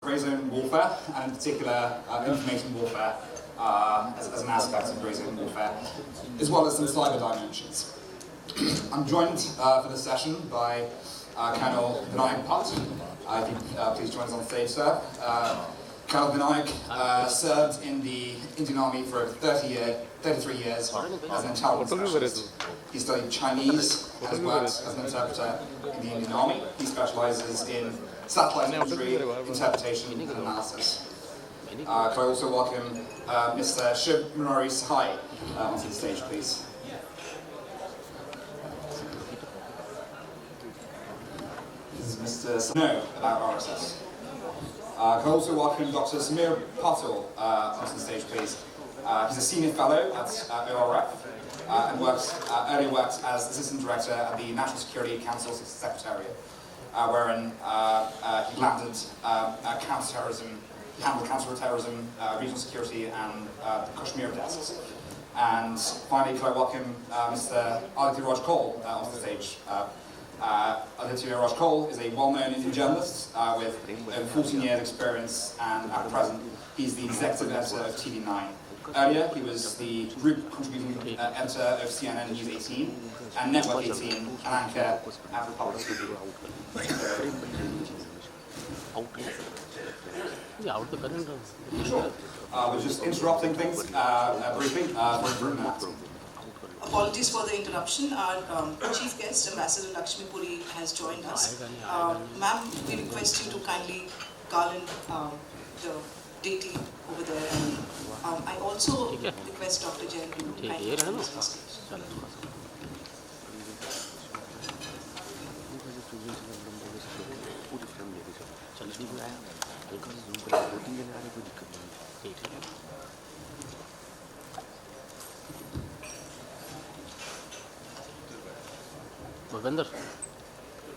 Grayzone warfare, and in particular information warfare as an aspect of Grayzone warfare, as well as some cyber dimensions. I'm joined for this session by Colonel Vinayak Bhat. If you please join us on stage, sir. Colonel Vinayak served in the Indian Army for 33 years as an intelligence specialist. He studied Chinese and has worked as an interpreter in the Indian Army. He specializes in satellite imagery, interpretation, and analysis. Can I also welcome Mr. Shiv Murari Sahai onto the stage, please. This is Mr. Know about RSS. Can I also welcome Dr. Patil onto the stage, please. He's a senior fellow at ORF and earlier worked as assistant director at the National Security Council Secretariat, wherein he landed counterterrorism, handled counterterrorism, regional security, and the Kashmir desks. And finally, can I welcome Mr. Aditya Kaul onto the stage. Aditya Kaul is a well-known Indian journalist with over 14 years experience, and at present he's the executive editor of TV9. Earlier he was the group contributing editor of CNN News 18 and Network 18 and anchor at Republic TV. Sure. We're just interrupting things briefly for that. Apologies for the interruption. Our chief guest, Ambassador Lakshmi Puri, has joined us. Ma'am, we request you to kindly garland the deity over there. And I also request Dr. Jain to kindly join us on stage.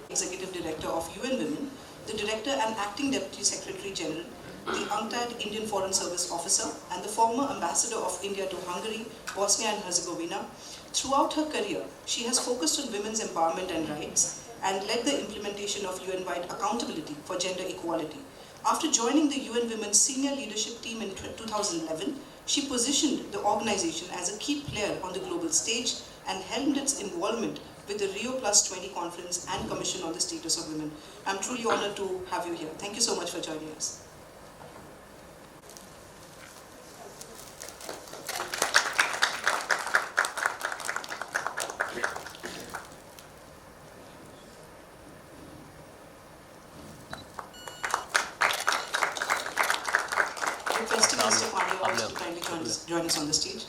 Executive Director of UN Women, the Director and Acting Deputy Secretary General, the UNCTAD Indian Foreign Service Officer, and the former Ambassador of India to Hungary, Bosnia and Herzegovina. Throughout her career, she has focused on women's empowerment and rights and led the implementation of UN-wide accountability for gender equality. After joining the UN Women's senior leadership team in 2011, she positioned the organization as a key player on the global stage and helmed its involvement with the Rio Plus 20 conference and Commission on the Status of Women. I'm truly honored to have you here. Thank you so much for joining us. Requesting Mr. Pandya to kindly join us on the stage.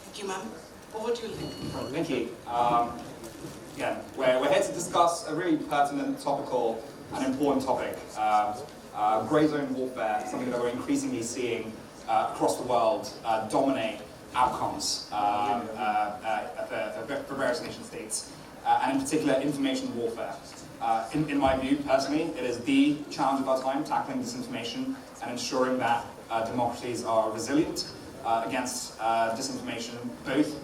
Thank you, ma'am. Over to you, Lynn. Thank you. Yeah, we're here to discuss a really pertinent, topical, and important topic. Grayzone warfare, something that we're increasingly seeing across the world dominate outcomes for various nation states, and in particular information warfare. In my view, personally, it is the challenge of our time, tackling disinformation and ensuring that democracies are resilient against disinformation, both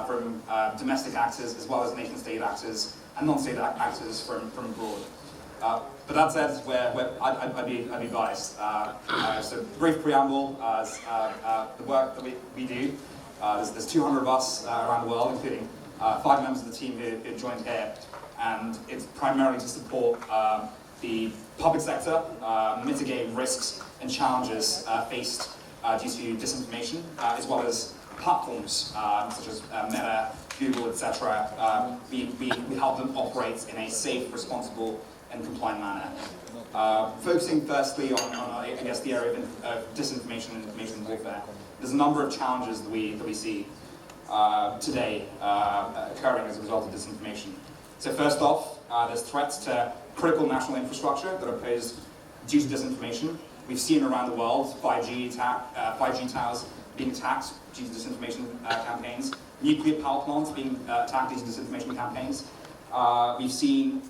from domestic actors as well as nation-state actors and non-state actors from abroad. But that said, I'd be biased. So brief preamble, the work that we do. There's 200 of us around the world, including 5 members of the team who joined here, and it's primarily to support the public sector, mitigating risks and challenges faced due to disinformation, as well as platforms such as Meta, Google, etc. We help them operate in a safe, responsible, and compliant manner. Focusing firstly on I guess, the area of disinformation and information warfare, there's a number of challenges that we see today occurring as a result of disinformation. So first off, there's threats to critical national infrastructure that are posed due to disinformation. We've seen around the world 5G towers being attacked due to disinformation campaigns, nuclear power plants being attacked due to disinformation campaigns, We've seen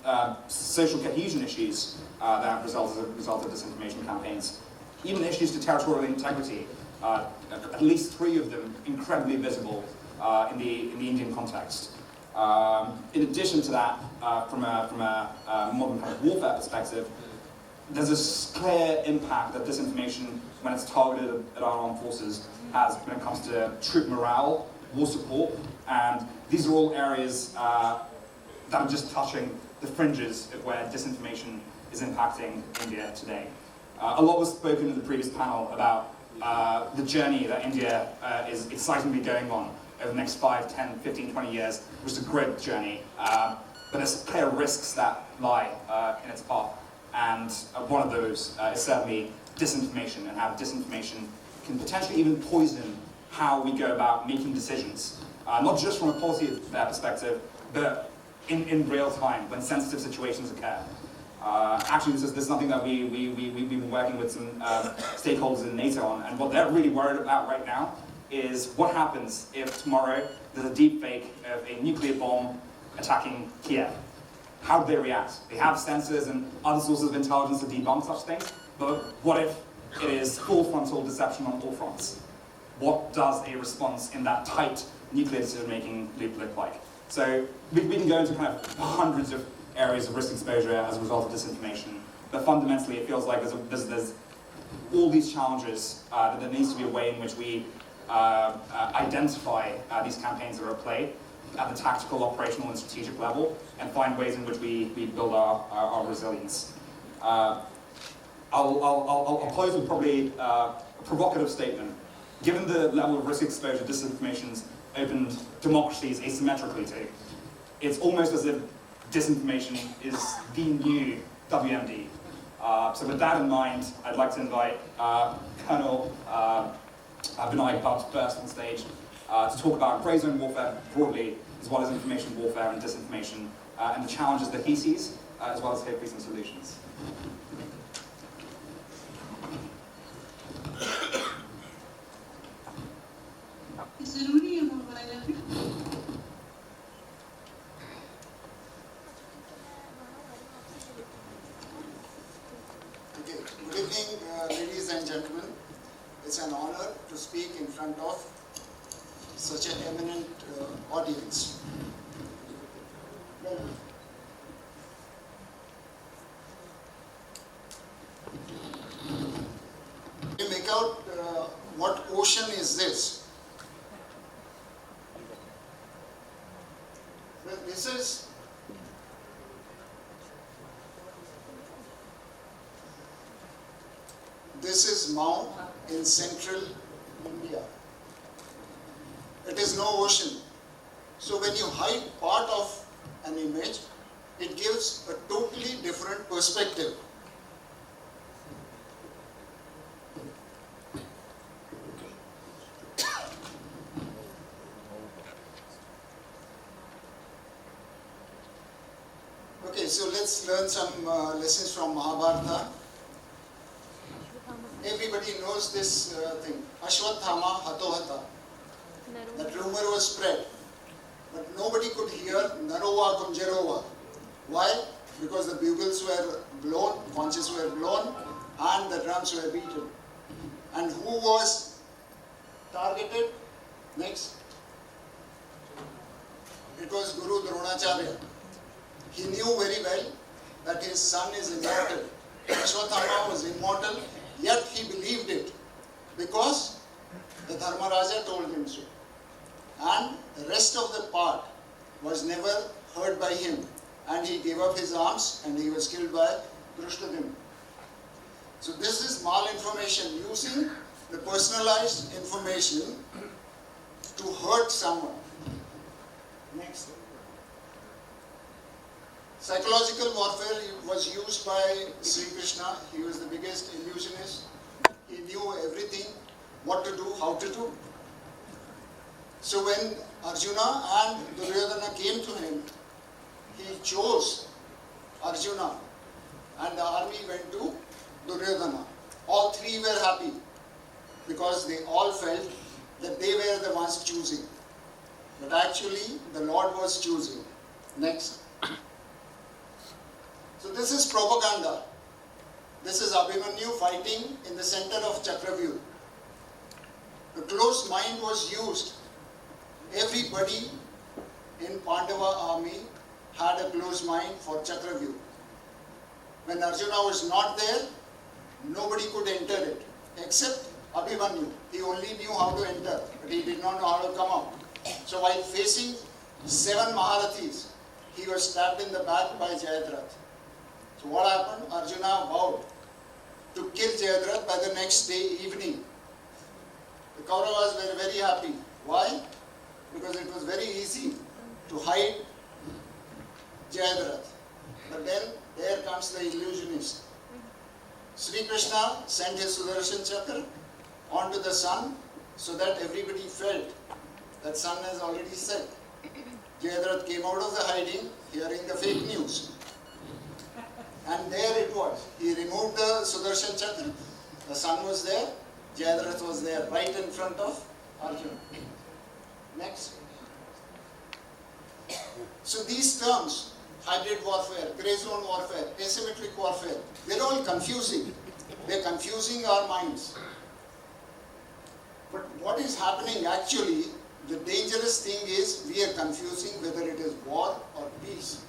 social cohesion issues that have resulted of disinformation campaigns. Even issues to territorial integrity, at least 3 of them incredibly visible in the Indian context. In addition to that, from a modern kind of warfare perspective, there's a clear impact that disinformation, when it's targeted at our armed forces, has when it comes to troop morale, war support, and these are all areas that are just touching the fringes of where disinformation is impacting India today. A lot was spoken in the previous panel about the journey that India is excitingly going on over the next 5, 10, 15, 20 years, which is a great journey. But there's clear risks that lie in its path. And one of those is certainly disinformation, and how disinformation can potentially even poison how we go about making decisions. Not just from a policy perspective, but in real time, when sensitive situations occur. Actually, this is something that we've been working with some stakeholders in NATO on, and what they're really worried about right now is what happens if tomorrow there's a deep fake of a nuclear bomb attacking Kiev. How do they react? They have sensors and other sources of intelligence to debunk such things, but what if it is full frontal deception on all fronts? What does a response in that tight nuclear decision-making loop look like? So we can go into kind of hundreds of areas of risk exposure as a result of disinformation, but fundamentally it feels like there's all these challenges that there needs to be a way in which we identify these campaigns that are at play at the tactical, operational, and strategic level, and find ways in which we build our resilience. I'll close with probably a provocative statement. Given the level of risk exposure disinformation's opened democracies asymmetrically to, it's almost as if disinformation is the new WMD. So with that in mind, I'd like to invite Colonel Vinayak Bhat first on stage to talk about Grayzone warfare broadly, as well as information warfare and disinformation, and the challenges that he sees, as well as hopefully some solutions. Okay, good evening, ladies and gentlemen. It's an honor to speak in front of such an eminent audience. Well, you make out what ocean is this? Well, this is Mount in central India. It is no ocean. So when you hide part of an image, it gives a totally different perspective. Okay, so let's learn some lessons from Mahabharata. Everybody knows this thing. Ashwathama Hatohata. That rumor was spread. But nobody could hear Narova Kunjarova. Why? Because the bugles were blown, conches were blown, and the drums were beaten. And who was targeted? Next. It was Guru Dronacharya. He knew very well that his son is immortal. Ashwathama was immortal, yet he believed it because the Dharmaraja told him so. And the rest of the part was never heard by him, and he gave up his arms and he was killed by Drushtadimna. So this is malinformation, using the personalized information to hurt someone. Next. Psychological warfare was used by Sri Krishna. He was the biggest illusionist. He knew everything, what to do, how to do. So when Arjuna and Duryodhana came to him, he chose Arjuna and the army went to Duryodhana. All three were happy because they all felt that they were the ones choosing. But actually, the Lord was choosing. Next. So this is propaganda. This is Abhimanyu fighting in the center of Chakravyuh. The closed mind was used. Everybody in Pandava army had a closed mind for Chakravyuh. When Arjuna was not there, nobody could enter it, except Abhimanyu. He only knew how to enter, but he did not know how to come out. So while facing 7 Maharathis, he was stabbed in the back by Jayadratha. So what happened? Arjuna vowed to kill Jayadratha by the next day evening. The Kauravas were very happy. Why? Because it was very easy to hide Jayadratha. But then there comes the illusionist. Sri Krishna sent his Sudarshan Chakra onto the sun so that everybody felt that sun has already set. Jayadratha came out of the hiding hearing the fake news. And there it was. He removed the Sudarshan Chakra. The sun was there. Jayadratha was there right in front of Arjuna. Next. So these terms, hybrid warfare, Grayzone warfare, asymmetric warfare, they're all confusing. They're confusing our minds. But what is happening actually, the dangerous thing is we are confusing whether it is war or peace.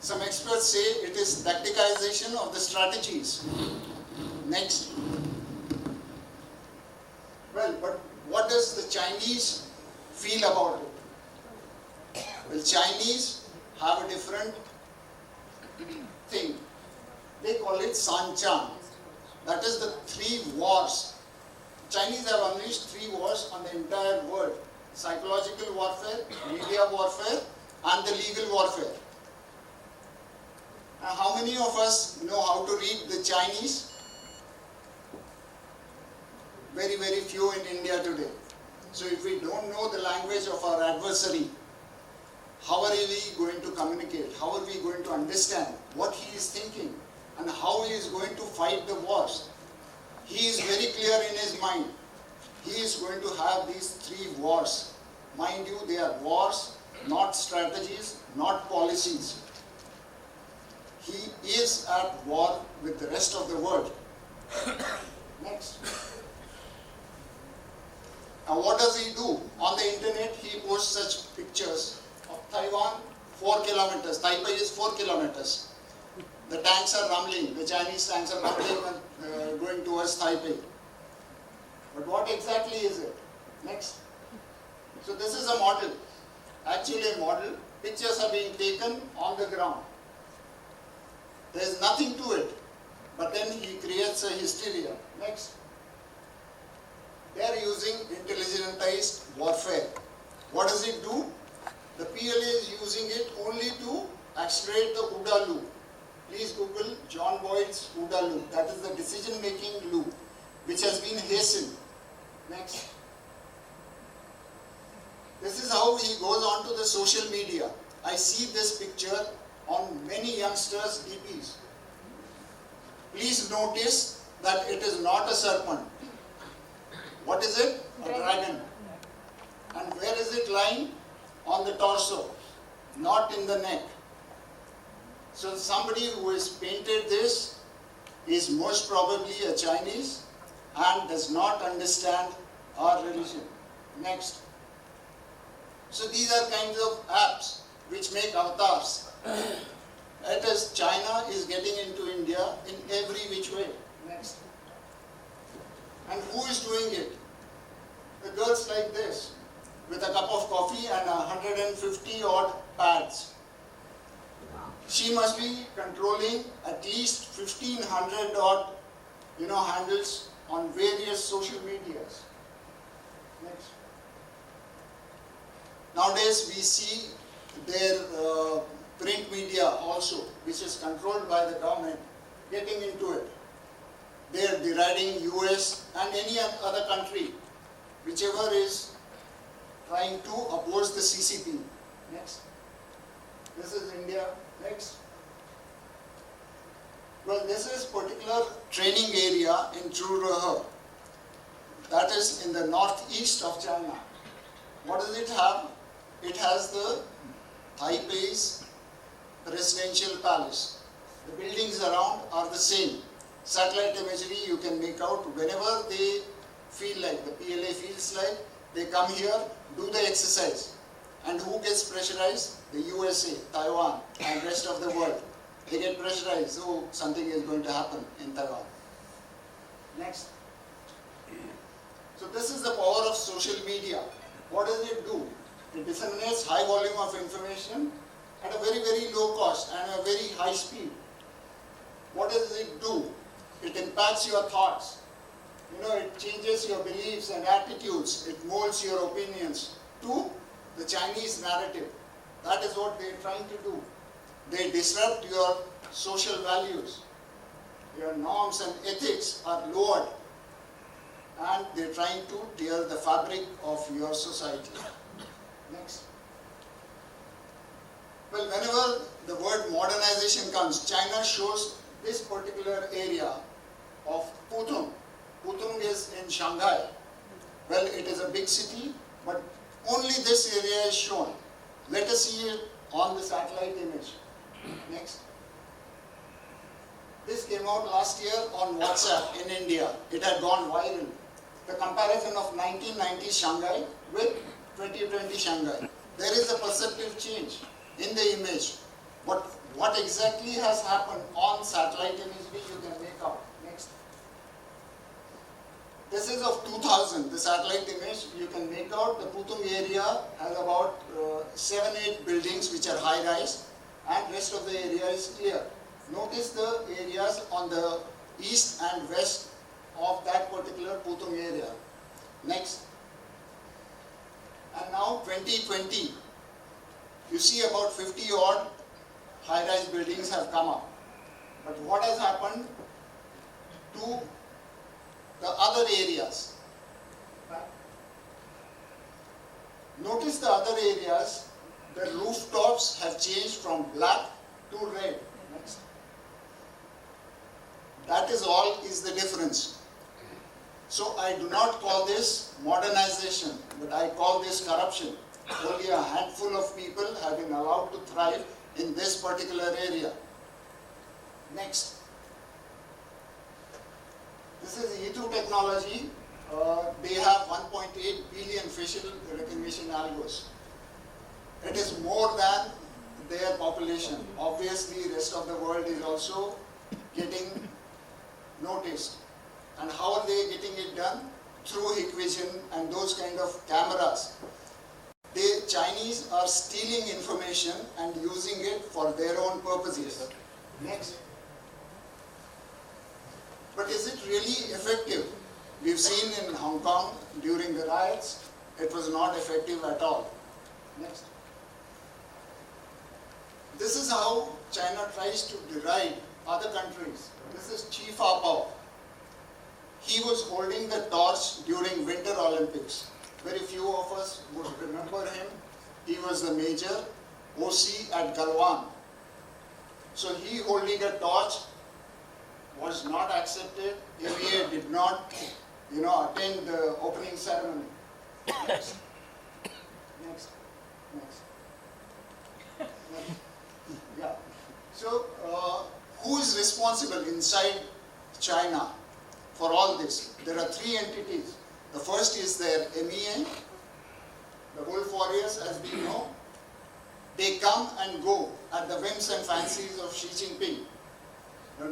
Some experts say it is tacticization of the strategies. Next. Well, but what does the Chinese feel about it? Well, Chinese have a different thing. They call it Sanchan. That is the 3 wars. Chinese have unleashed 3 wars on the entire world. Psychological warfare, media warfare, and the legal warfare. Now, how many of us know how to read the Chinese? Very, very few in India today. So if we don't know the language of our adversary, how are we going to communicate? How are we going to understand what he is thinking and how he is going to fight the wars? He is very clear in his mind. He is going to have these 3 wars. Mind you, they are wars, not strategies, not policies. He is at war with the rest of the world. Next. Now what does he do? On the internet, he posts such pictures of Taiwan, 4 kilometers. Taipei is 4 kilometers. The tanks are rumbling. The Chinese tanks are rumbling and going towards Taipei. But what exactly is it? Next. So this is a model. Actually a model. Pictures are being taken on the ground. There is nothing to it. But then he creates a hysteria. Next. They are using intelligentized warfare. What does it do? The PLA is using it only to accelerate the OODA loop. Please Google John Boyd's OODA loop. That is the decision-making loop, which has been hastened. Next. This is how he goes on to the social media. I see this picture on many youngsters' DPs. Please notice that it is not a serpent. What is it? A dragon. And where is it lying? On the torso, not in the neck. So somebody who has painted this is most probably a Chinese and does not understand our religion. Next. So these are kinds of apps which make avatars. It is China is getting into India in every which way. Next. And who is doing it? The girls like this, with a cup of coffee and 150 odd pads. She must be controlling at least 1500 odd, handles on various social medias. Next. Nowadays we see their print media also, which is controlled by the government, getting into it. They are deriding US and any other country, whichever is trying to oppose the CCP. Next. This is India. Next. Well, this is particular training area in Zhuruhe. That is in the northeast of China. What does it have? It has the Taipei's presidential palace. The buildings around are the same. Satellite imagery you can make out whenever they feel like, the PLA feels like, they come here, do the exercise. And who gets pressurized? The USA, Taiwan, and rest of the world. They get pressurized, so something is going to happen in Taiwan. Next. So this is the power of social media. What does it do? It disseminates high volume of information at a very, very low cost and a very high speed. What does it do? It impacts your thoughts. It changes your beliefs and attitudes. It molds your opinions to the Chinese narrative. That is what they are trying to do. They disrupt your social values. Your norms and ethics are lowered. And they are trying to tear the fabric of your society. Next. Well, whenever the word modernization comes, China shows this particular area of Putung. Putung is in Shanghai. Well, it is a big city, but only this area is shown. Let us see it on the satellite image. Next. This came out last year on WhatsApp in India. It had gone viral. The comparison of 1990 Shanghai with 2020 Shanghai. There is a perceptive change in the image. But what exactly has happened on satellite imagery you can make out. Next. This is of 2000, the satellite image. You can make out the Putung area has about 7-8 buildings which are high-rise, and rest of the area is clear. Notice the areas on the east and west of that particular Putung area. Next. And now 2020, you see about 50 odd high-rise buildings have come up. But what has happened to the other areas? Notice the other areas, the rooftops have changed from black to red. Next. That is all is the difference. So I do not call this modernization, but I call this corruption. Only a handful of people have been allowed to thrive in this particular area. Next. This is E2 technology. They have 1.8 billion facial recognition algos. It is more than their population. Obviously, the rest of the world is also getting noticed. And how are they getting it done? Through Hikvision and those kind of cameras. The Chinese are stealing information and using it for their own purposes. Next. But is it really effective? We've seen in Hong Kong during the riots, it was not effective at all. Next. This is how China tries to deride other countries. This is Chi Fa Pao. He was holding the torch during Winter Olympics. Very few of us would remember him. He was the major OC at Galwan. So he holding a torch was not accepted. AVA did not, attend the opening ceremony. Next. Next. Next. Next. Yeah. So, who is responsible inside China for all this? There are 3 entities. The first is their MEA, the Wolf Warriors, as we know. They come and go at the whims and fancies of Xi Jinping.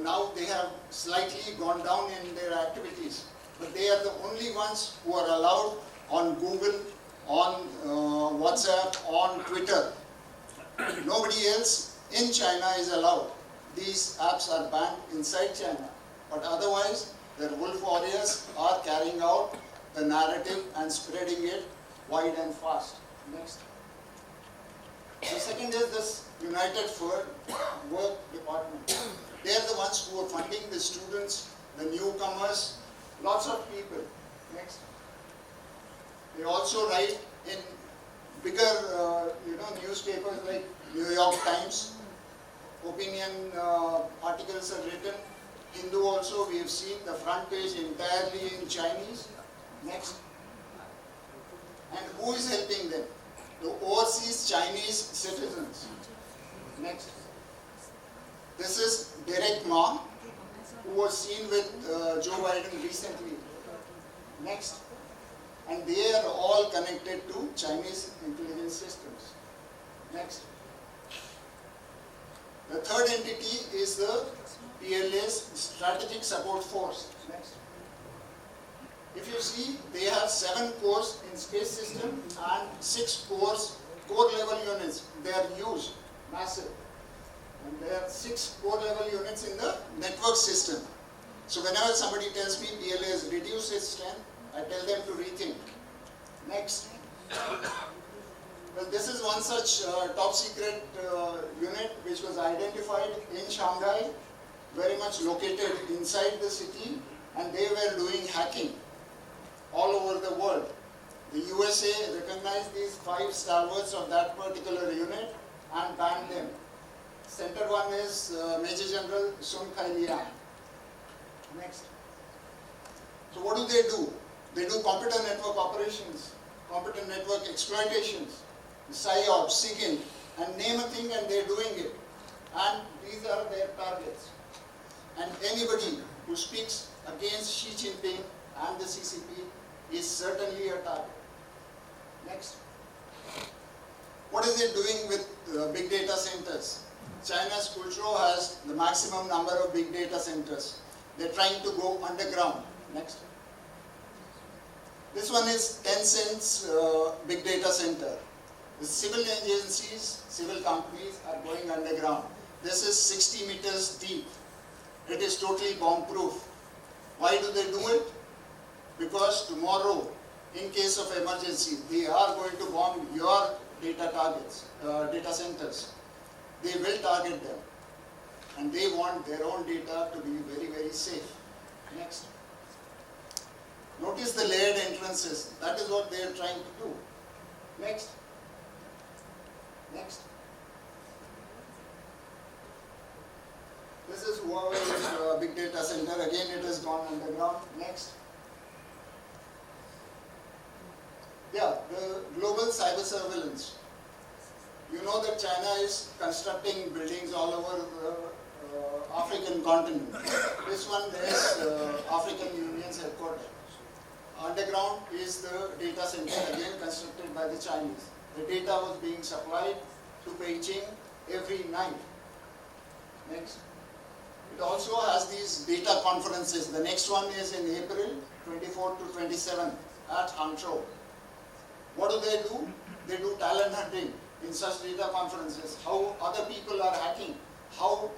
Now they have slightly gone down in their activities, but they are the only ones who are allowed on Google, on WhatsApp, on Twitter. Nobody else in China is allowed. These apps are banned inside China, but otherwise the Wolf Warriors are carrying out the narrative and spreading it wide and fast. Next. The second is this United Work Department. They are the ones who are funding the students, the newcomers, lots of people. Next. They also write in bigger, newspapers like New York Times. Opinion articles are written. Hindu also, we have seen the front page entirely in Chinese. Next. And who is helping them? The overseas Chinese citizens. Next. This is Derek Ma, who was seen with Joe Biden recently. Next. And they are all connected to Chinese intelligence systems. Next. The third entity is the PLA's Strategic Support Force. Next. If you see, they have 7 cores in space system and 6 core level units. They are huge, massive. And there are 6 core level units in the network system. So whenever somebody tells me PLA has reduced its strength, I tell them to rethink. Next. Well, this is one such top secret unit which was identified in Shanghai, very much located inside the city, and they were doing hacking all over the world. The USA recognized these 5 stalwarts of that particular unit and banned them. Center one is Major General Sun Kai Liang. Next. So what do? They do computer network operations, computer network exploitations, PSYOP, SIGINT, and name a thing and they're doing it. And these are their targets. And anybody who speaks against Xi Jinping and the CCP is certainly a target. Next. What is it doing with big data centers? China's Kultural has the maximum number of big data centers. They're trying to go underground. Next. This one is Tencent's big data center. The civil agencies, civil companies are going underground. This is 60 meters deep. It is totally bomb-proof. Why do they do it? Because tomorrow, in case of emergency, they are going to bomb your data targets, data centers. They will target them. And they want their own data to be very, very safe. Next. Notice the layered entrances. That is what they are trying to do. Next. Next. This is Huawei's big data center. Again, it has gone underground. Next. Yeah, the global cyber surveillance. You know that China is constructing buildings all over the African continent. This one is African Union's headquarters. Underground is the data center, again constructed by the Chinese. The data was being supplied to Beijing every night. Next. It also has these data conferences. The next one is in April 24 to 27 at Hangzhou. What do? They do talent hunting in such data conferences. How other people are hacking. How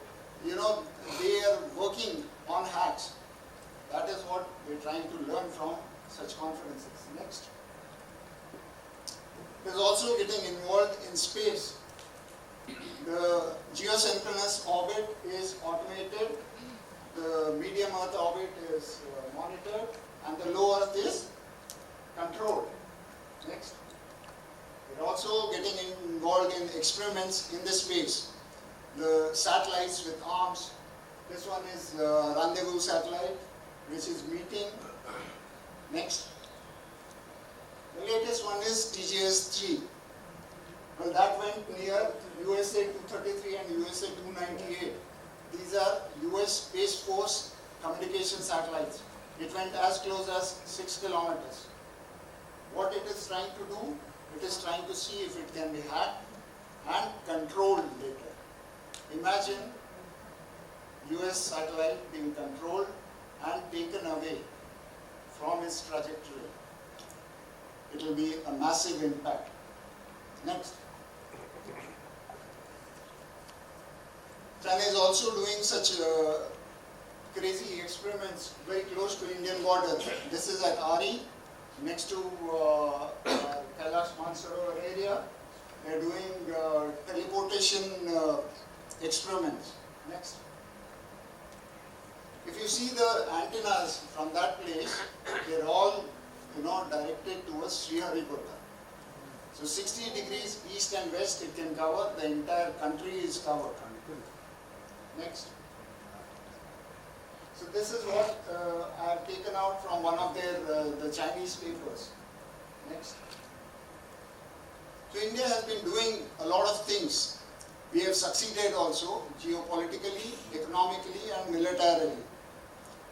they are working on hacks. That is what we're trying to learn from such conferences. Next. It is also getting involved in space. The geosynchronous orbit is automated, the medium Earth orbit is monitored, and the low Earth is controlled. Next. We're also getting involved in experiments in the space. The satellites with arms. This one is Rendezvous satellite, which is meeting. Next. The latest one is TJS-3. Well, that went near USA 233 and USA 298. These are US Space Force communication satellites. It went as close as 6 kilometers. What it is trying to do? It is trying to see if it can be hacked and controlled later. Imagine US satellite being controlled and taken away from its trajectory. It will be a massive impact. Next. China is also doing such crazy experiments very close to Indian border. This is at Ari, next to Kailash Mansarovar area. They are doing teleportation experiments. Next. If you see the antennas from that place, they are all directed towards Sriharikota. So 60 degrees east and west it can cover, the entire country is covered. Next. So this is what I have taken out from one of the Chinese papers. Next. So India has been doing a lot of things. We have succeeded also geopolitically, economically and militarily.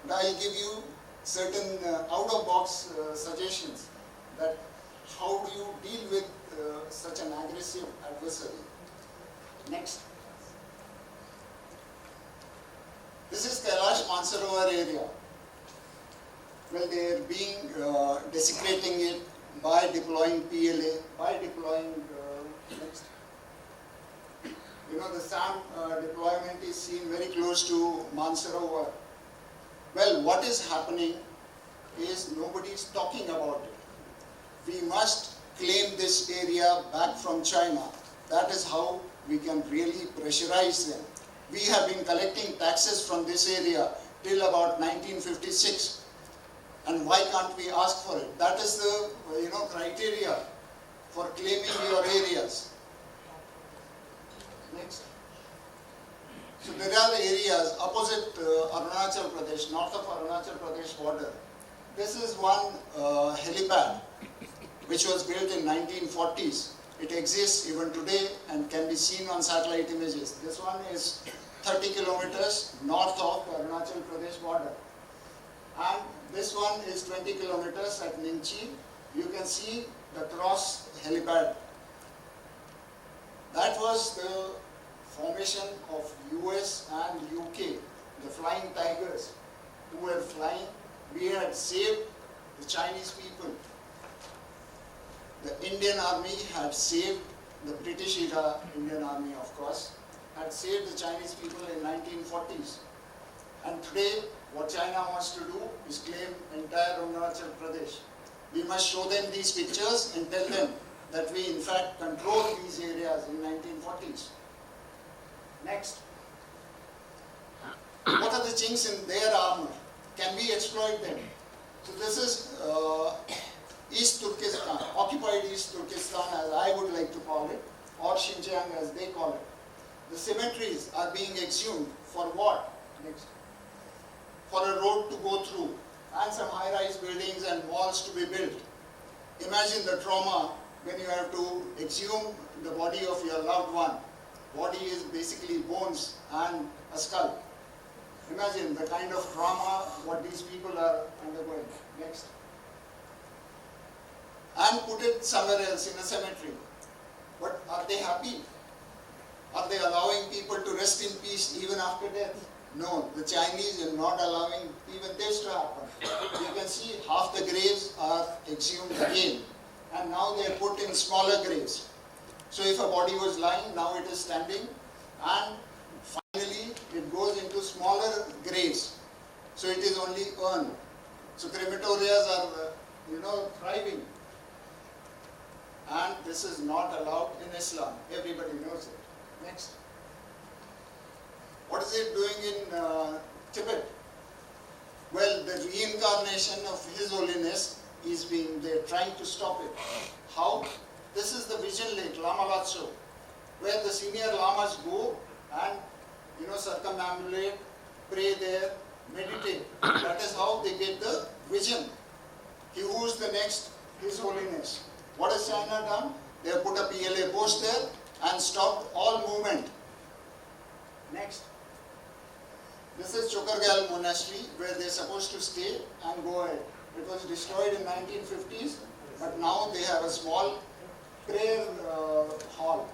But I'll give you certain out-of-box suggestions that how do you deal with such an aggressive adversary. Next. This is Kailash Mansarovar area. Well, they are being desecrating it by deploying PLA, by deploying next. You know, the SAM deployment is seen very close to Mansarovar. Well, what is happening is nobody is talking about it. We must claim this area back from China. That is how we can really pressurize them. We have been collecting taxes from this area till about 1956. And why can't we ask for it? That is the criteria for claiming your areas. Next. So there are areas opposite Arunachal Pradesh, north of Arunachal Pradesh border. This is one helipad which was built in 1940s. It exists even today and can be seen on satellite images. This one is 30 kilometers north of the Arunachal Pradesh border. And this one is 20 kilometers at Ningchi. You can see the cross helipad. That was the formation of US and UK, the flying tigers who were flying. We had saved the Chinese people. The Indian army had saved, the British era Indian army of course, had saved the Chinese people in 1940s. And today what China wants to do is claim entire Arunachal Pradesh. We must show them these pictures and tell them that we in fact control these areas in 1940s. Next. What are the chinks in their armor? Can we exploit them? So this is East Turkestan, occupied East Turkestan as I would like to call it, or Xinjiang as they call it. The cemeteries are being exhumed for what? Next. For a road to go through and some high-rise buildings and walls to be built. Imagine the trauma when you have to exhume the body of your loved one. Body is basically bones and a skull. Imagine the kind of trauma what these people are undergoing. Next. And put it somewhere else in a cemetery. But are they happy? Are they allowing people to rest in peace even after death? No, the Chinese are not allowing even this to happen. You can see half the graves are exhumed again. And now they are put in smaller graves. So if a body was lying, now it is standing. And finally, it goes into smaller graves. So it is only urn. So crematorias are, thriving. And this is not allowed in Islam. Everybody knows it. Next. What is it doing in Tibet? Well, the reincarnation of His Holiness is they're trying to stop it. How? This is the Vision Lake, Lama Latso, where the senior lamas go and, circumambulate, pray there, meditate. That is how they get the vision. Who is the next? His Holiness. What has China done? They have put a PLA post there and stopped all movement. Next. This is Chokargal Monastery where they are supposed to stay and go ahead. It was destroyed in 1950s, but now they have a small prayer hall.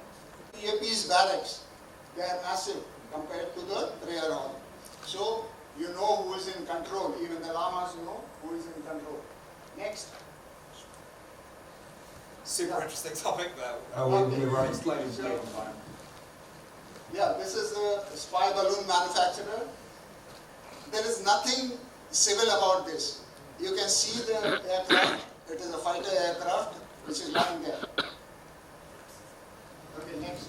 PAP's barracks, they are massive compared to the prayer hall. So you know who is in control. Even the lamas know who is in control. Next. Super interesting topic there. Okay. We're running slightly late on time. Yeah, this is a spy balloon manufacturer. There is nothing civil about this. You can see the aircraft. It is a fighter aircraft which is lying there. Okay, next.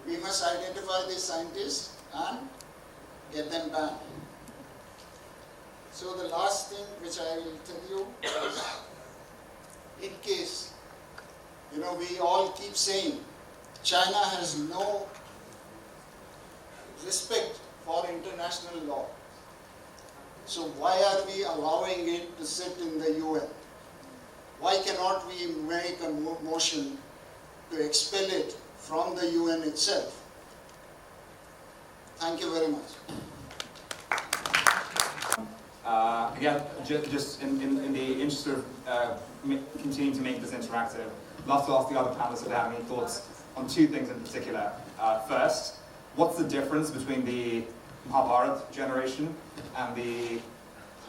We must identify these scientists and get them banned. So the last thing which I will tell you is, in case, we all keep saying China has no respect for international law. So why are we allowing it to sit in the UN? Why cannot we make a motion to expel it from the UN itself. Thank you very much. Again, just in the interest of continuing to make this interactive, I'd love to ask the other panelists if they have any thoughts on two things in particular. First, what's the difference between the Maharana generation and the,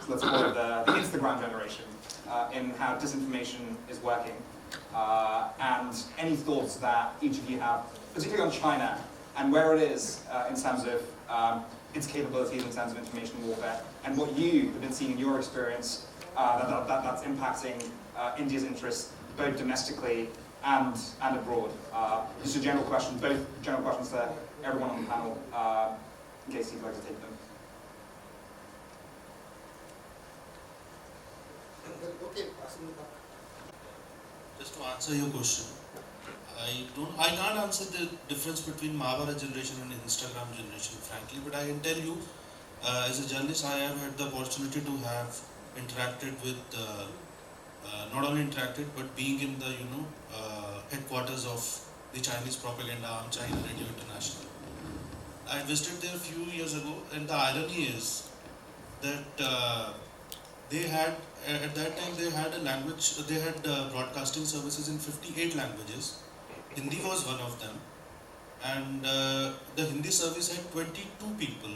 let's call it the Instagram generation, in how disinformation is working? And any thoughts that each of you have, particularly on China, and where it is in terms of its capabilities in terms of information warfare, and what you have been seeing in your experience that's impacting India's interests both domestically and abroad. Just a general question, both general questions to everyone on the panel, in case you'd like to take them. Okay. Just to answer your question, I can't answer the difference between Maharana generation and Instagram generation, frankly, but I can tell you, as a journalist, I have had the opportunity to have interacted with, not only interacted, but being in the, headquarters of the Chinese propaganda arm, China Radio International. I visited there a few years ago, and the irony is that they had, at that time, they had a language, they had broadcasting services in 58 languages. Hindi was one of them, and the Hindi service had 22 people.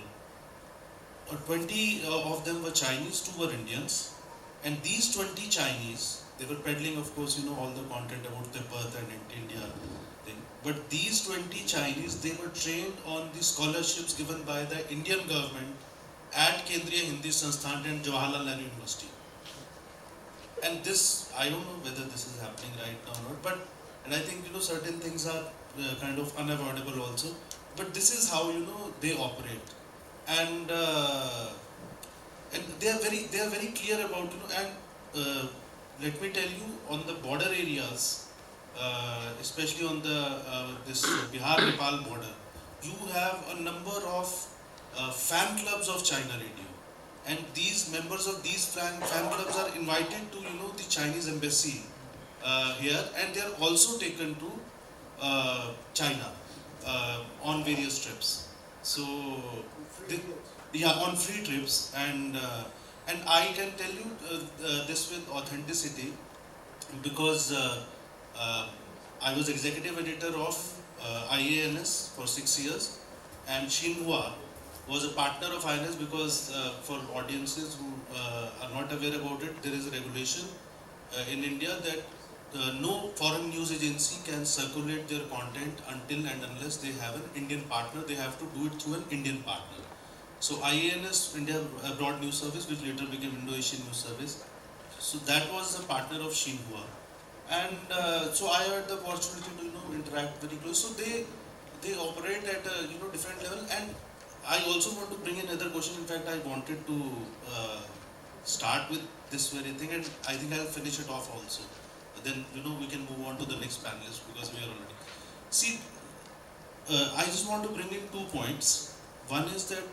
20 of them were Chinese, 2 were Indians, and these 20 Chinese, they were peddling, of course, all the content about the birth and India thing. But these 20 Chinese, they were trained on the scholarships given by the Indian government at Kendriya Hindi Sansthan and Jawaharlal Nehru University. And this, I don't know whether this is happening right now or not, but and I think certain things are kind of unavoidable also. But this is how they operate, and they are very clear about and let me tell you, on the border areas, especially on the this Bihar-Nepal border, you have a number of fan clubs of China Radio. And these members of these fan clubs are invited to the Chinese embassy here, and they are also taken to China on various trips. So on free trips, and I can tell you this with authenticity, because I was executive editor of IANS for 6 years, and Xinhua was a partner of IANS, because for audiences who are not aware about it, there is a regulation in India that no foreign news agency can circulate their content until and unless they have an Indian partner. They have to do it through an Indian partner. So IANS, India Broad News Service, which later became Indo-Asian News Service, so that was a partner of Xinhua. And so I had the opportunity to interact very close. So they operate at a different level. And I also want to bring in another question. In fact, I wanted to start with this very thing, and I think I'll finish it off also. Then we can move on to the next panelist, because we are already. See, I just want to bring in 2 points. One is that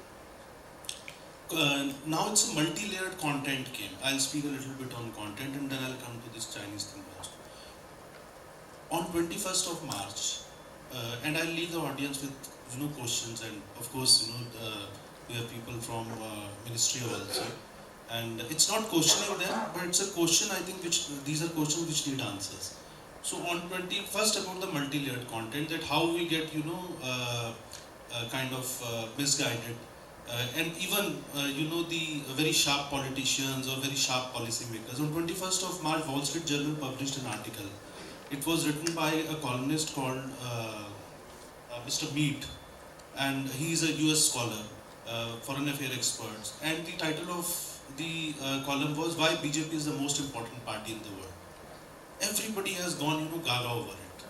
now it's a multi-layered content game. I'll speak a little bit on content, and then I'll come to this Chinese thing also. On 21st of March, and I'll leave the audience with questions, and of course we have people from ministry also, and it's not questioning them, but it's a question, I think, which these are questions which need answers. So on 21st, about the multi-layered content, that how we get kind of misguided, and even the very sharp politicians or very sharp policy makers. On 21st of March, Wall Street Journal published an article. It was written by a columnist called Mr. Mead, and he is a US scholar, foreign affairs expert, and the title of the column was "Why BJP is the most important party in the world." Everybody has gone gaga over it,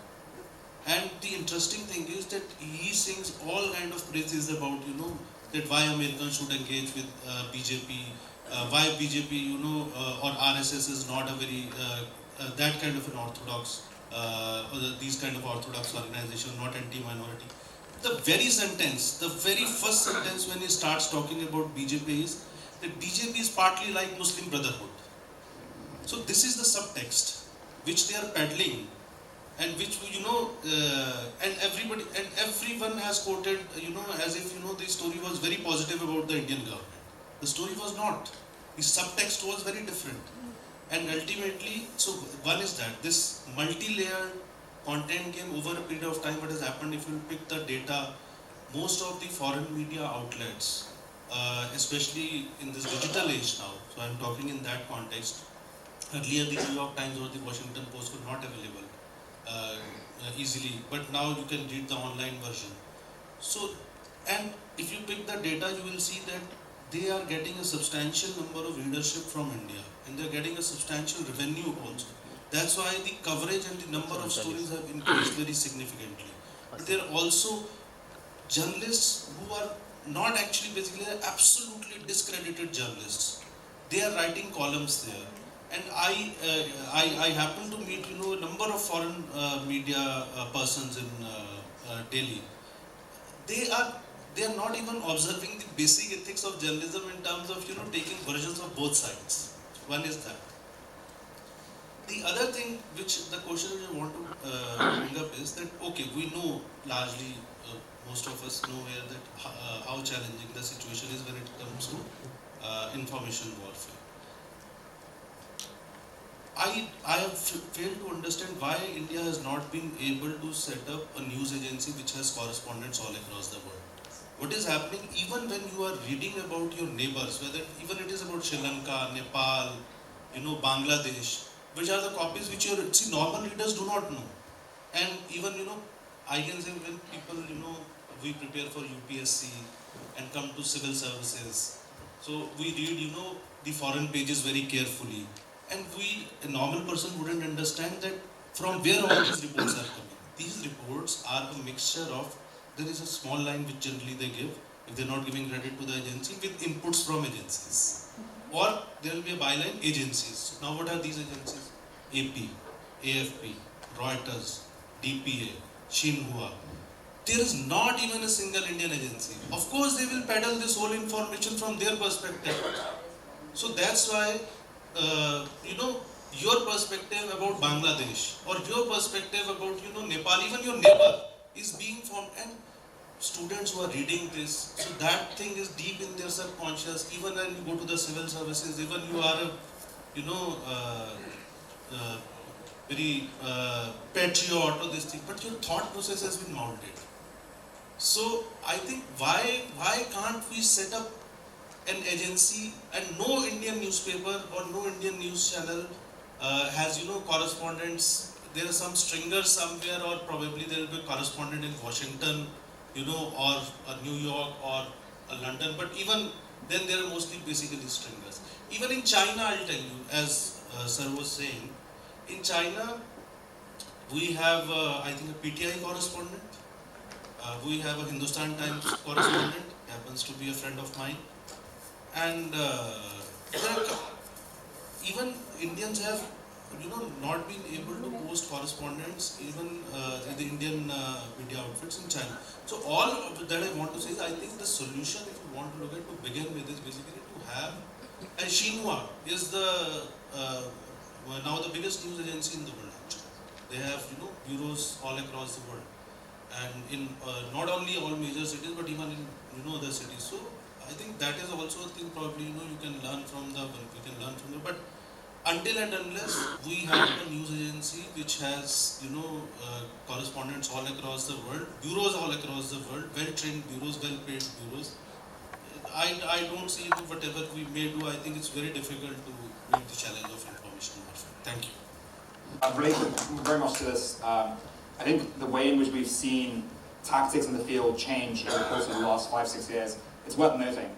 and the interesting thing is that he sings all kind of praises about that why Americans should engage with BJP, why BJP or RSS is not a very that kind of an orthodox or these kind of orthodox organization, not anti-minority. The very sentence, the very first sentence when he starts talking about BJP is that BJP is partly like Muslim Brotherhood. So this is the subtext which they are peddling, and which and has quoted, as if, the story was very positive about the Indian government. The story was not. The subtext was very different. And ultimately, so one is that this multi-layered content came over a period of time. What has happened, if you pick the data, most of the foreign media outlets, especially in this digital age now, so I'm talking in that context, earlier the New York Times or the Washington Post were not available easily, but now you can read the online version. So, and if you pick the data, you will see that they are getting a substantial number of readership from India, and they're getting a substantial revenue also. That's why the coverage and the number of stories have increased very significantly. But there are also journalists who are not actually basically absolutely discredited journalists. They are writing columns there. And I happen to meet, a number of foreign media persons in Delhi. They are not even observing the basic ethics of journalism in terms of, taking versions of both sides. One is that. The other thing which the question I want to bring up is that, okay, we know largely, most of us know here that how challenging the situation is when it comes to information warfare. I have failed to understand why India has not been able to set up a news agency which has correspondents all across the world. What is happening, even when you are reading about your neighbors, whether even it is about Sri Lanka, Nepal, Bangladesh, which are the copies which normal readers do not know. And even, I can say when people, we prepare for UPSC and come to civil services, so we read, the foreign pages very carefully. And a normal person wouldn't understand that from where all these reports are coming. These reports are a mixture of, there is a small line which generally they give, if they're not giving credit to the agency, with inputs from agencies. Or there will be a byline, agencies. Now what are these agencies? AP, AFP, Reuters, DPA, Xinhua. There is not even a single Indian agency. Of course they will peddle this whole information from their perspective. So that's why your perspective about Bangladesh or your perspective about Nepal, even your neighbor is being formed, and students who are reading this, so that thing is deep in their subconscious. Even when you go to the civil services, even you are a very patriot or this thing, but your thought process has been mounted. So I think why can't we set up an agency, and no Indian newspaper or no Indian news channel has correspondents. There are some stringers somewhere, or probably there will be a correspondent in Washington, or New York or London. But even then, there are mostly basically stringers. Even in China, I'll tell you, as Sir was saying, in China we have I think a PTI correspondent. We have a Hindustan Times correspondent. Happens to be a friend of mine. And even Indians have, not been able to post correspondence, even the Indian media outfits in China. So all that I want to say is, I think the solution, if you want to look at to begin with, is basically to have, and Xinhua is the now the biggest news agency in the world actually. They have bureaus all across the world, and in not only all major cities, but even in other cities. So I think that is also a thing probably you can learn from but until and unless we have a news agency which has correspondents all across the world, bureaus all across the world, well-trained bureaus, well-paid bureaus, I don't see whatever we may do. I think it's very difficult to meet the challenge of information warfare. Thank you. Related very much to this, I think the way in which we've seen tactics in the field change over the course of the last 5-6 years, it's worth noting.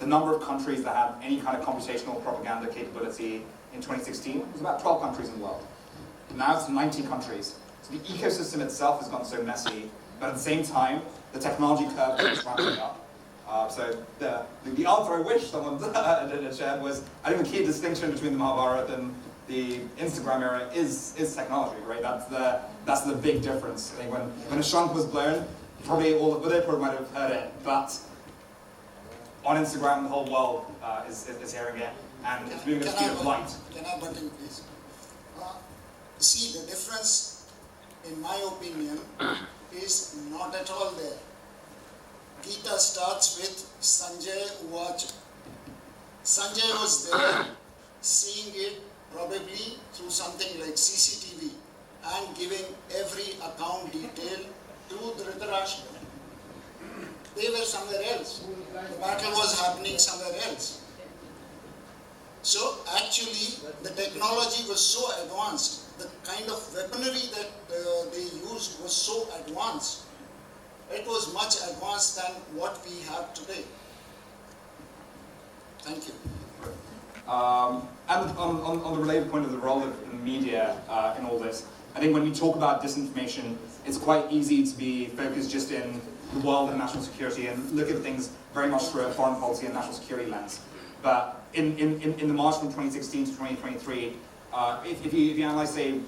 The number of countries that have any kind of computational propaganda capability in 2016 was about 12 countries in the world. Now it's 90 countries. So the ecosystem itself has gone so messy, but at the same time, the technology curve is ramping up. So the answer I wish someone had shared was, I think the key distinction between the Mahabharata and the Instagram era is technology, right? That's the big difference. I think when a trunk was blown, probably they might have heard it, but on Instagram the whole world is hearing it, and it's moving at the speed of light. Can I butt in, please? See, the difference, in my opinion, is not at all there. Gita starts with Sanjay Uvacha. Sanjay was there, seeing it probably through something like CCTV and giving every account detail to Dhritarashtra. They were somewhere else. The battle was happening somewhere else. So actually the technology was so advanced, the kind of weaponry that they used was so advanced. It was much advanced than what we have today. Thank you. And on the related point of the role of the media in all this, I think when we talk about disinformation, it's quite easy to be focused just in the world of national security and look at things very much through a foreign policy and national security lens. But in the march from 2016 to 2023, if you analyze, say,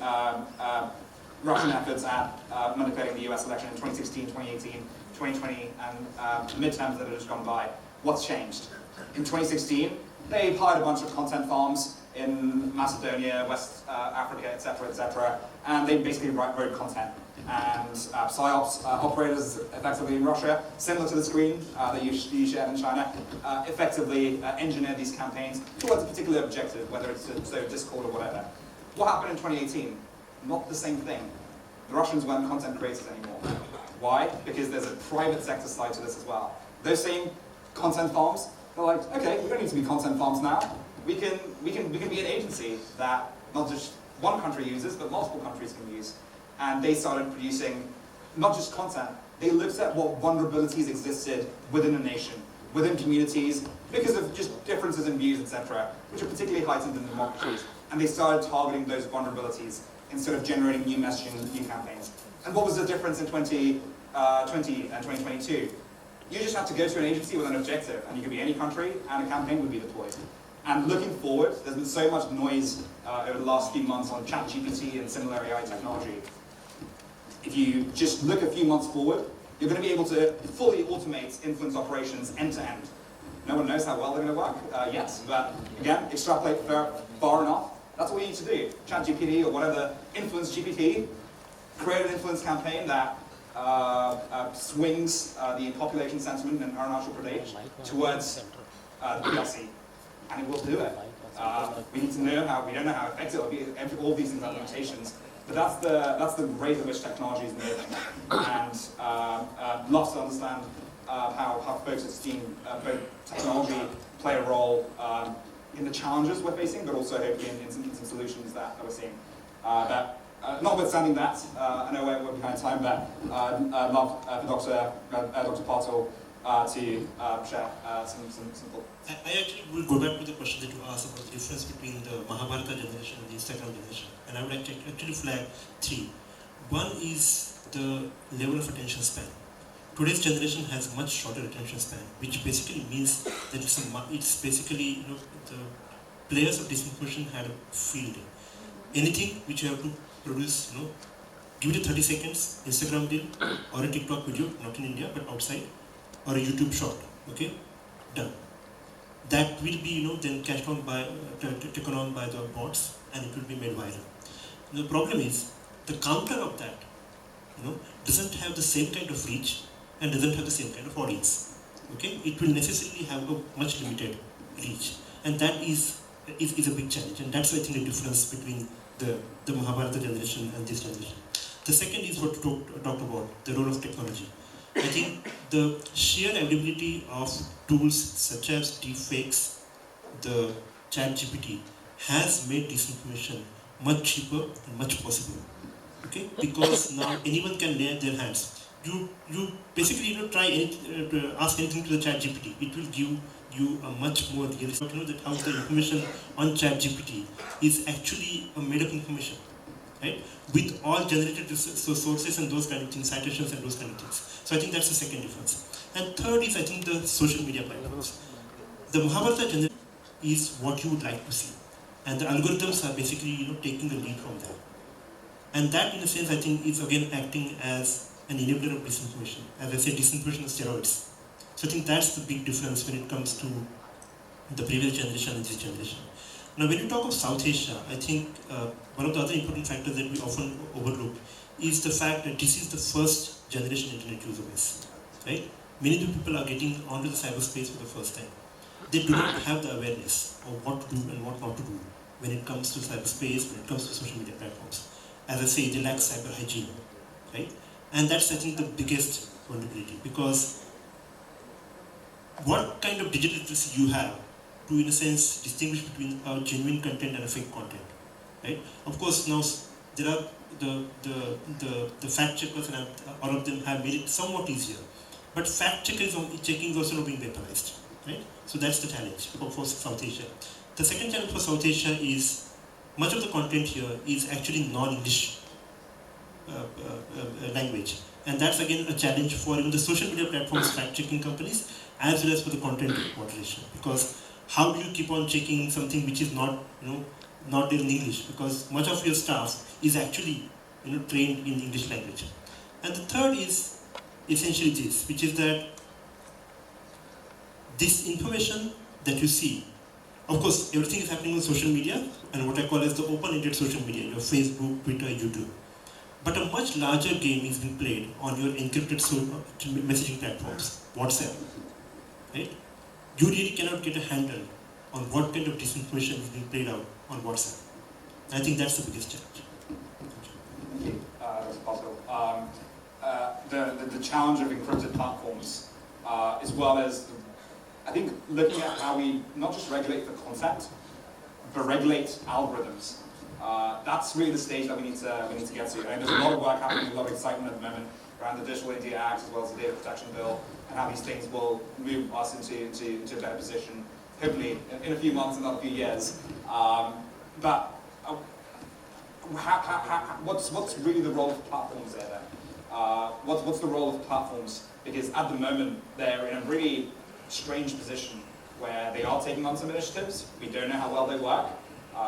Russian efforts at manipulating the US election in 2016, 2018, 2020, and the midterms that have just gone by, what's changed? In 2016, they hired a bunch of content farms in Macedonia, West Africa, etc., and they basically wrote content. And PsyOps operators effectively in Russia, similar to the screen that you shared in China, effectively engineered these campaigns towards a particular objective, whether it's to sow discord or whatever. What happened in 2018? Not the same thing. The Russians weren't content creators anymore. Why? Because there's a private sector side to this as well. Those same content farms, they're like, okay, we don't need to be content farms now. We can be an agency that not just one country uses, but multiple countries can use. And they started producing not just content, they looked at what vulnerabilities existed within a nation, within communities, because of just differences in views, etc., which are particularly heightened in democracies. And they started targeting those vulnerabilities instead of generating new messaging and new campaigns. And what was the difference in 2020 and 2022? You just have to go to an agency with an objective, and you could be any country, and a campaign would be deployed. And looking forward, there's been so much noise over the last few months on ChatGPT and similar AI technology. If you just look a few months forward, you're going to be able to fully automate influence operations end to end. No one knows how well they're going to work yet, but again, extrapolate far enough. That's all you need to do. ChatGPT or whatever influence GPT, create an influence campaign that swings the population sentiment in Arunachal Pradesh towards the PRC, and it will do it. We need to know how. We don't know how effective it will be. All these things have limitations. But that's the rate at which technology is moving, and lots to understand how folks at esteemed both technology play a role in the challenges we're facing, but also hopefully in some solutions that we're seeing. But notwithstanding that, I know we're behind time, but I'd love for Dr. Patil to share some thoughts. I actually will go back to the question that you asked about the difference between the Mahabharata generation and the Instagram generation. And I would actually flag three. One is the level of attention span. Today's generation has much shorter attention span, which basically means that it's basically, the players of disinformation had a field day. Anything which you have to produce, give it 30 seconds, Instagram reel, or a TikTok video, not in India, but outside, or a YouTube short, okay? Done. That will be, then cashed on by, taken on by the bots, and it will be made viral. The problem is, the counter of that, doesn't have the same kind of reach and doesn't have the same kind of audience. Okay, it will necessarily have a much limited reach, and that is a big challenge, and that's I think the difference between the Mahabharata generation and this generation. The second is what you talked about, the role of technology. I think the sheer availability of tools such as deepfakes, the ChatGPT, has made disinformation much cheaper and much possible. Okay, because now anyone can lay their hands. You basically try ask anything to the ChatGPT. It will give you a much more realistic. That how the information on ChatGPT is actually a made-up information, right? With all generated sources and those kind of things, citations and those kind of things. So I think that's the second difference. And third is I think the social media platforms. The Mahabharata generation is what you would like to see, and the algorithms are basically taking the lead from there. And that in a sense I think is again acting as an enabler of disinformation. As I said, disinformation on steroids. So I think that's the big difference when it comes to the previous generation and this generation. Now when you talk of South Asia, I think one of the other important factors that we often overlook is the fact that this is the first generation internet user base, right? Many new people are getting onto the cyberspace for the first time. They do not have the awareness of what to do and what not to do when it comes to cyberspace, when it comes to social media platforms. As I say, they lack cyber hygiene, right? And that's, I think, the biggest vulnerability, because what kind of digital literacy you have to, in a sense, distinguish between a genuine content and a fake content, right? Of course, now there are the fact checkers, and all of them have made it somewhat easier. But fact checking is also not being weaponized, right? So that's the challenge for South Asia. The second challenge for South Asia is much of the content here is actually non-English language. And that's again a challenge for even the social media platforms, fact-checking companies, as well as for the content moderation. Because how do you keep on checking something which is not, not in English? Because much of your staff is actually, trained in English language. And the third is essentially this, which is that this information that you see, of course, everything is happening on social media, and what I call as the open-ended social media, your Facebook, Twitter, YouTube. But a much larger game is being played on your encrypted messaging platforms, WhatsApp, right? You really cannot get a handle on what kind of disinformation is being played out on WhatsApp. And I think that's the biggest challenge. Thank you, Dr. Patil. The challenge of encrypted platforms, as well as, I think, looking at how we not just regulate the content, but regulate algorithms. That's really the stage that we need to get to. And there's a lot of work happening, a lot of excitement at the moment around the Digital India Act, as well as the Data Protection Bill, and how these things will move us into a better position, hopefully in a few months and not a few years. But what's really the role of platforms there then? What's the role of platforms? Because at the moment they're in a really strange position where they are taking on some initiatives. We don't know how well they work.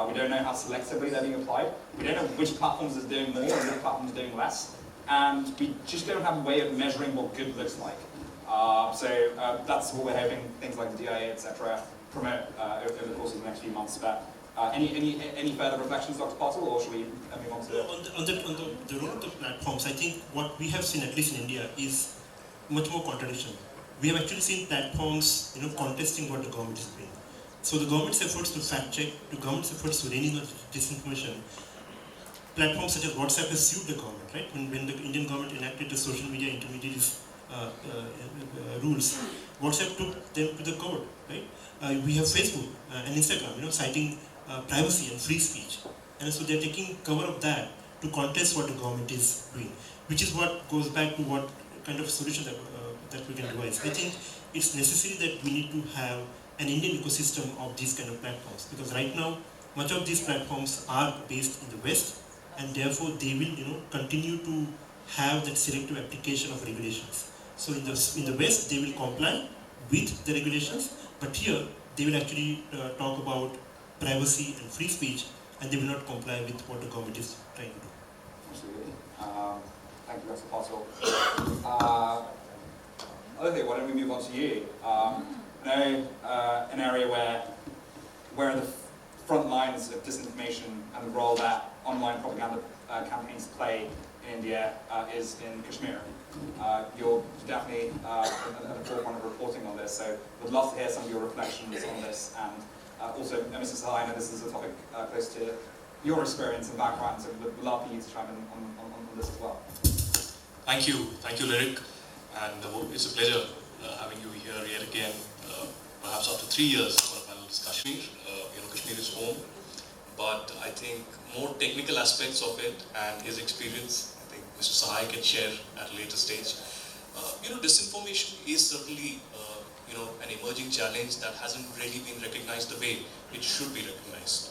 We don't know how selectively they're being applied. We don't know which platforms are doing more and which platforms are doing less. And we just don't have a way of measuring what good looks like. So that's what we're hoping things like the DIA, etc., promote over the course of the next few months. But any further reflections, Dr. Patil, or should we move on to on the role of the platforms? I think what we have seen, at least in India, is much more contradiction. We have actually seen platforms, contesting what the government is doing. So the government's efforts to fact check, the government's efforts to rein in disinformation, platforms such as WhatsApp has sued the government, right? When the Indian government enacted the social media intermediaries rules, WhatsApp took them to the court, right? We have Facebook and Instagram, citing privacy and free speech. And so they're taking cover of that to contest what the government is doing, which is what goes back to what kind of solution that we can devise. I think it's necessary that we need to have an Indian ecosystem of these kind of platforms, because right now much of these platforms are based in the West, and therefore they will continue to have that selective application of regulations. So in the West they will comply with the regulations, but here they will actually talk about privacy and free speech, and they will not comply with what the government is trying to do. Absolutely. Thank you, Dr. Patil. Aditya, why don't we move on to you? An area where the front lines of disinformation and the role that online propaganda campaigns play in India is in Kashmir. You're definitely at the forefront of reporting on this, so we'd love to hear some of your reflections on this. And also, Mrs. Sahai, I know this is a topic close to your experience and background, so we'd love for you to chime in on this as well. Thank you, Lyric, and it's a pleasure having you here yet again, perhaps after 3 years for a panel discussion. Kashmir is home, but I think more technical aspects of it and his experience, I think Mr. Sahai can share at a later stage. Disinformation is certainly an emerging challenge that hasn't really been recognized the way it should be recognized.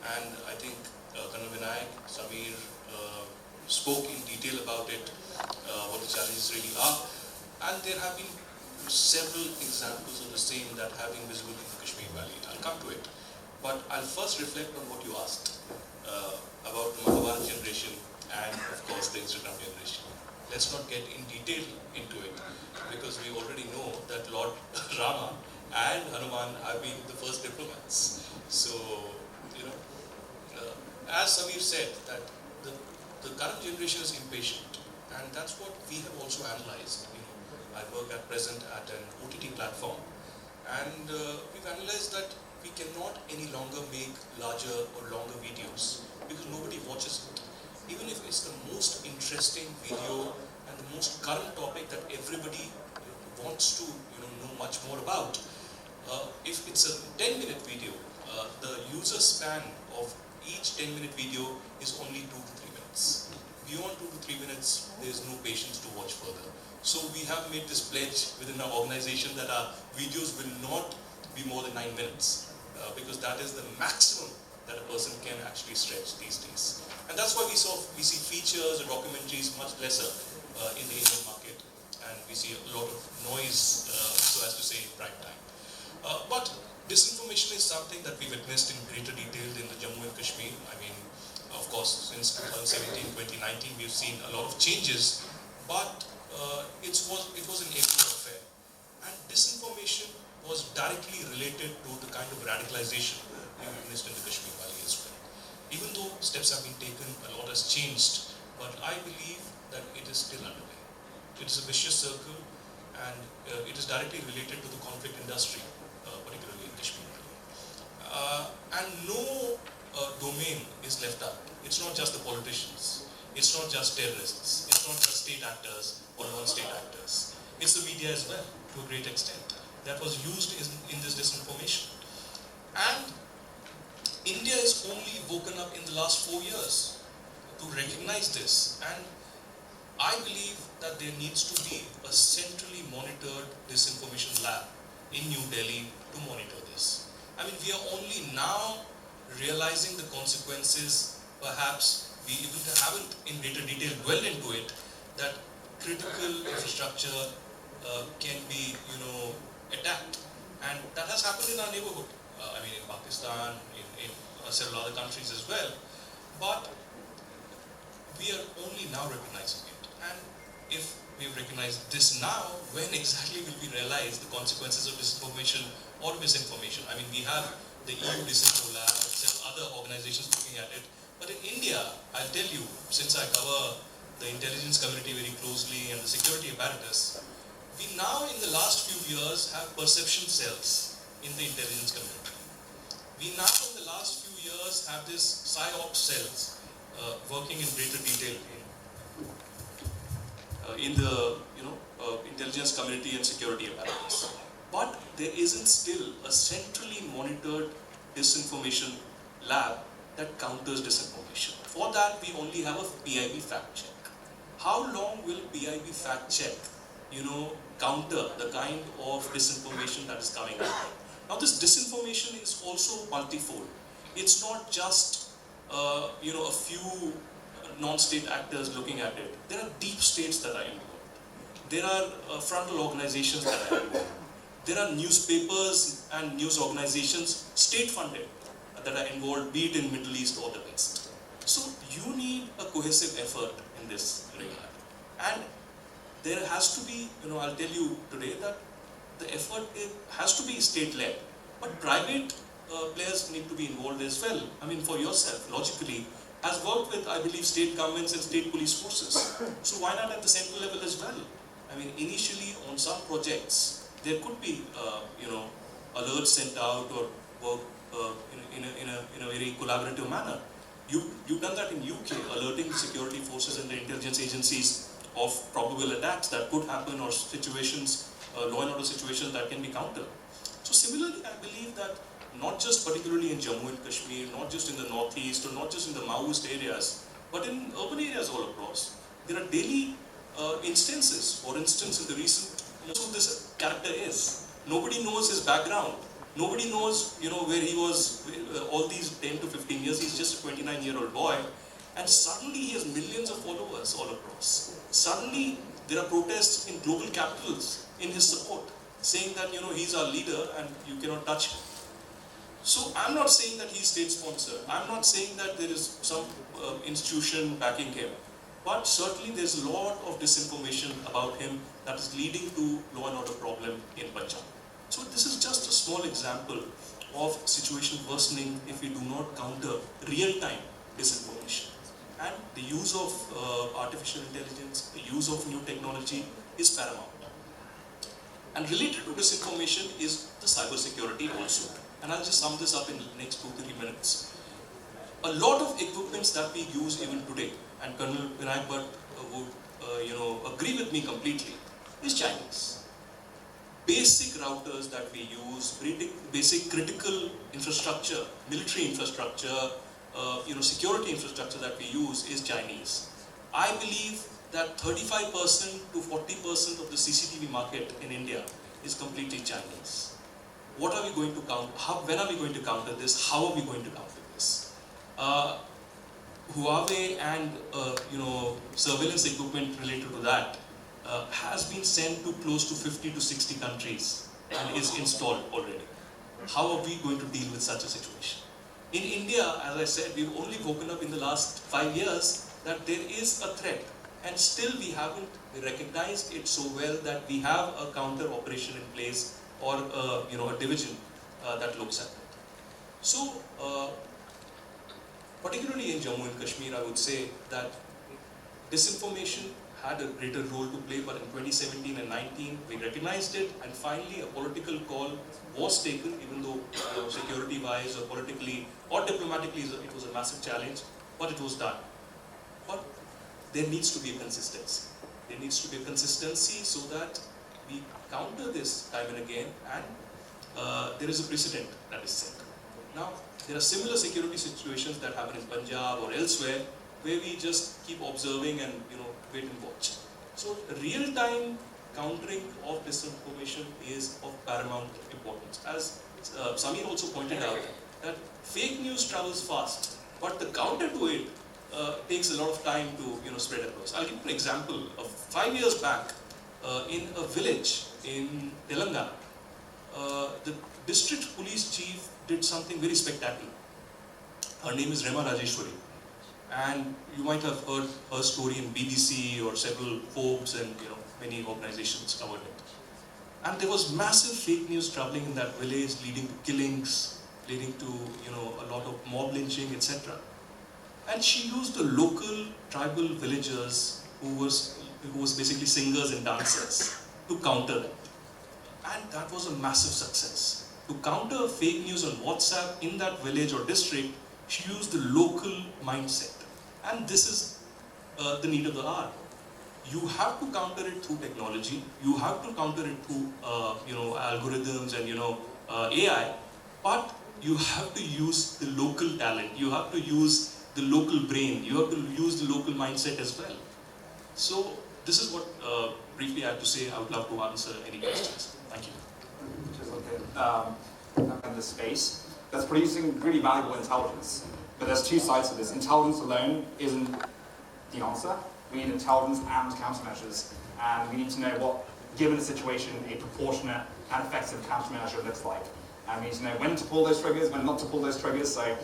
And I think Vinayak, Samir spoke in detail about it, what the challenges really are. And there have been several examples of the same that have been visible in the Kashmir Valley. I'll come to it. But I'll first reflect on what you asked about the Maharana generation and, of course, the Instagram generation. Let's not get in detail into it, because we already know that Lord Rama and Hanuman have been the first diplomats. So, as Samir said, that the the current generation is impatient, and that's what we have also analyzed. I work at present at an OTT platform, and we've analyzed that we cannot any longer make larger or longer videos because nobody watches it. Even if it's the most interesting video and the most current topic that everybody wants to know much more about, if it's a 10-minute video, the user span of each 10-minute video is only 2 to 3 minutes. Beyond 2 to 3 minutes, there is no patience to watch further. So we have made this pledge within our organization that our videos will not be more than 9 minutes, because that is the maximum that a person can actually stretch these days. And that's why we see features and documentaries much lesser in the Indian market, and we see a lot of noise, so as to say, in prime time. But disinformation is something that we witnessed in greater detail in the Jammu and Kashmir. I mean, of course, since 2017, 2019, we've seen a lot of changes, but it was an April affair. And disinformation was directly related to the kind of radicalization we witnessed in the Kashmir Valley as well. Even though steps have been taken, a lot has changed, but I believe that it is still underway. It is a vicious circle, and it is directly related to the conflict industry, particularly in Kashmir Valley. And no domain is left out. It's not just the politicians. It's not just terrorists. It's not just state actors or non-state actors. It's the media as well, to a great extent, that was used in this disinformation. And India has only woken up in the last 4 years to recognize this. And I believe that there needs to be a centrally monitored disinformation lab in New Delhi to monitor this. I mean, we are only now realizing the consequences. Perhaps we even haven't in greater detail dwelled into it, that critical infrastructure can be, attacked. And that has happened in our neighborhood. I mean, in Pakistan, in several other countries as well. But we are only now recognizing it. And if we recognize this now, when exactly will we realize the consequences of disinformation or misinformation? I mean, we have the EU Disinfo Lab, several other organizations looking at it. But in India, I'll tell you, since I cover the intelligence community very closely and the security apparatus, we now in the last few years have perception cells in the intelligence community. We now in the last few years have this PSYOP cells working in greater detail in the intelligence community and security apparatus. But there isn't still a centrally monitored disinformation lab that counters disinformation. For that, we only have a PIB fact check. How long will PIB fact check, counter the kind of disinformation that is coming out? Now, this disinformation is also multifold. It's not just, a few non-state actors looking at it. There are deep states that are involved. There are frontal organizations that are involved. There are newspapers and news organizations, state-funded, that are involved, be it in Middle East or the West. So you need a cohesive effort in this regard. And there has to be, I'll tell you today that the effort has to be state-led. But private players need to be involved as well. I mean, for yourself, logically, has worked with, I believe, state governments and state police forces. So why not at the central level as well? I mean, initially on some projects, there could be, alerts sent out or work in a very collaborative manner. You've done that in UK, alerting security forces and the intelligence agencies of probable attacks that could happen or situations, law and order situations that can be countered. So similarly, I believe that not just particularly in Jammu and Kashmir, not just in the northeast or not just in the Maoist areas, but in urban areas all across, there are daily instances. For instance, in the recent, who this character is. Nobody knows his background. Nobody knows, where he was all these 10 to 15 years. He's just a 29-year-old boy. And suddenly he has millions of followers all across. Suddenly there are protests in global capitals in his support, saying that, he's our leader and you cannot touch him. So I'm not saying that he's state-sponsored. I'm not saying that there is some institution backing him. But certainly there's a lot of disinformation about him that is leading to law and order problem in Punjab. So this is just a small example of situation worsening if we do not counter real-time disinformation. and the use of artificial intelligence, the use of new technology is paramount. And related to disinformation is the cybersecurity also. And I'll just sum this up in the next 2-3 minutes. A lot of equipments that we use even today, and Colonel Vinayak Bhat would agree with me completely, is Chinese. Basic routers that we use, basic critical infrastructure, military infrastructure, security infrastructure that we use is Chinese. I believe that 35% to 40% of the CCTV market in India is completely Chinese. What are we going to counter? When are we going to counter this? How are we going to counter this? Huawei and surveillance equipment related to that has been sent to close to 50 to 60 countries and is installed already. How are we going to deal with such a situation? In India, as I said, we've only woken up in the last 5 years that there is a threat, and still we haven't recognized it so well that we have a counter operation in place or a division that looks at it. So, particularly in Jammu and Kashmir, I would say that disinformation had a greater role to play, but in 2017 and 19 we recognized it, and finally a political call was taken, even though security-wise or politically or diplomatically it was a massive challenge, but it was done. But there needs to be a consistency. There needs to be a consistency so that we counter this time and again, and there is a precedent that is set. Now, there are similar security situations that happen in Punjab or elsewhere where we just keep observing and wait and watch. So real-time countering of disinformation is of paramount importance. As Samir also pointed out, that fake news travels fast, but the counter to it takes a lot of time to spread across. I'll give you an example. 5 years back, in a village in Telangana, the district police chief did something very spectacular. Her name is Rema Rajeshwari, and you might have heard her story in BBC or several Forbes and many organizations covered it. And there was massive fake news traveling in that village, leading to killings, leading to a lot of mob lynching, etc. And she used the local tribal villagers who was basically singers and dancers to counter that. And that was a massive success. To counter fake news on WhatsApp in that village or district, she used the local mindset. And this is the need of the hour. You have to counter it through technology. You have to counter it through algorithms and AI. But you have to use the local talent. You have to use the local brain. You have to use the local mindset as well. So this is what briefly I have to say. I would love to answer any questions. Thank you. Just look at the space that's producing really valuable intelligence. But there's two sides to this. Intelligence alone isn't the answer. We need intelligence and countermeasures. And we need to know what, given the situation, a proportionate and effective countermeasure looks like. And we need to know when to pull those triggers, when not to pull those triggers. So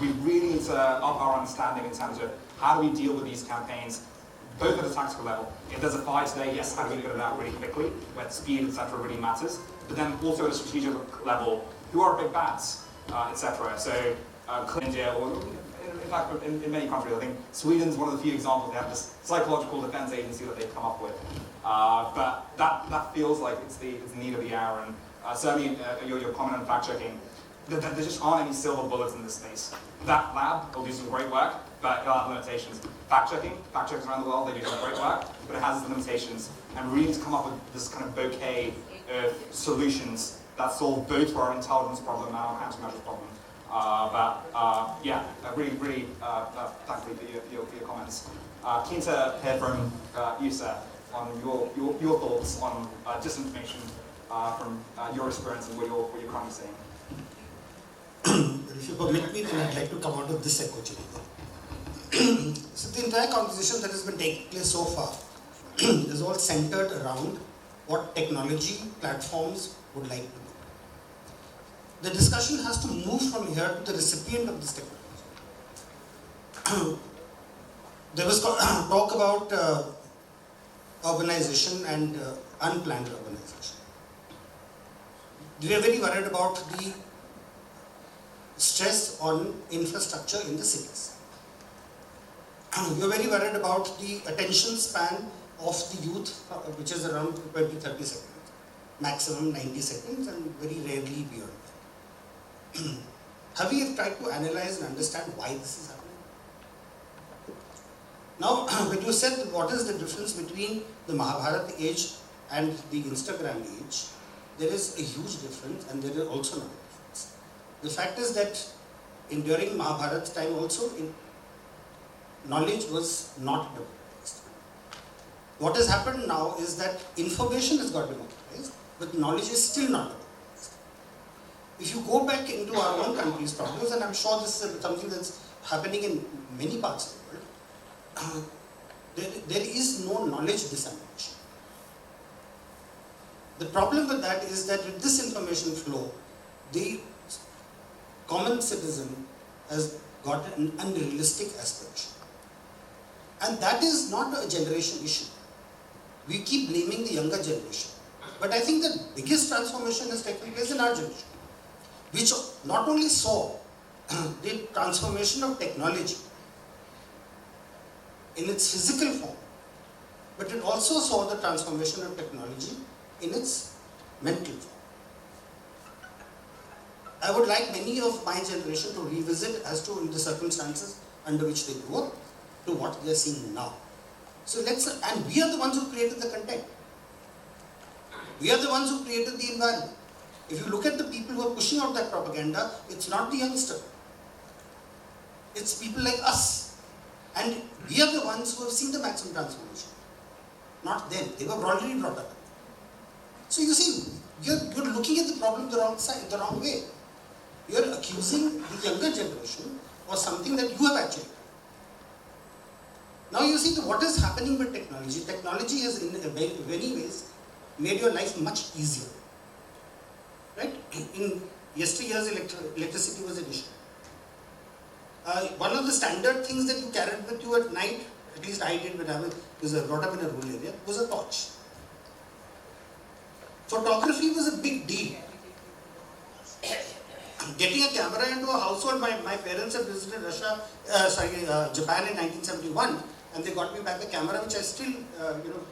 we really need to up our understanding in terms of how do we deal with these campaigns, both at a tactical level. If there's a fire today, yes, how do we get it out really quickly, where speed, etc. really matters. But then also at a strategic level, who are big bads, etc. So India, or in fact in many countries, I think Sweden's one of the few examples. They have this psychological defense agency that they've come up with. But that feels like it's the need of the hour. And certainly your comment on fact checking, there just aren't any silver bullets in this space. That lab will do some great work, but it has limitations. Fact checkers around the world, they do some great work, but it has its limitations. And we need to come up with this kind of bouquet of solutions that solve both for our intelligence problem and our countermeasures problem. Really thankfully for your comments. Keen to hear from you, sir, on your thoughts on disinformation from your experience and what you're currently seeing. If you permit me, then I'd like to come out of this echo chamber. So the entire conversation that has been taking place so far is all centered around what technology platforms would like to do. The discussion has to move from here to the recipient of this technology. There was talk about urbanization and unplanned urbanization. We are very worried about the stress on infrastructure in the cities. you're very worried about the attention span of the youth, which is around 20-30 seconds, maximum 90 seconds, and very rarely beyond that. Have we tried to analyze and understand why this is happening? Now, when you said what is the difference between the Mahabharata age and the Instagram age, there is a huge difference, and there is also another difference. The fact is that during Mahabharata time also, knowledge was not democratized. What has happened now is that information has got democratized, but knowledge is still not democratized. If you go back into our own country's problems, and I'm sure this is something that's happening in many parts of the world, there is no knowledge dissemination. The problem with that is that with this information flow, the common citizen has got an unrealistic aspiration. And that is not a generation issue. We keep blaming the younger generation. But I think the biggest transformation has taken place in our generation, which not only saw the transformation of technology in its physical form, but it also saw the transformation of technology in its mental form. I would like many of my generation to revisit as to the circumstances under which they grew up to what they are seeing now. So and we are the ones who created the content. We are the ones who created the environment. If you look at the people who are pushing out that propaganda, it's not the youngster. It's people like us. And we are the ones who have seen the maximum transformation. Not them. They were already brought up. So you see, you're looking at the problem the wrong side, the wrong way. You're accusing the younger generation of something that you have actually done. Now you see what is happening with technology. Technology has in many ways made your life much easier. Right? In yesteryears, electricity was an issue. One of the standard things that you carried with you at night, at least I did when I was brought up in a rural area, was a torch. Photography was a big deal. Getting a camera into a household, my parents had visited Japan in 1971, and they got me back a camera which I still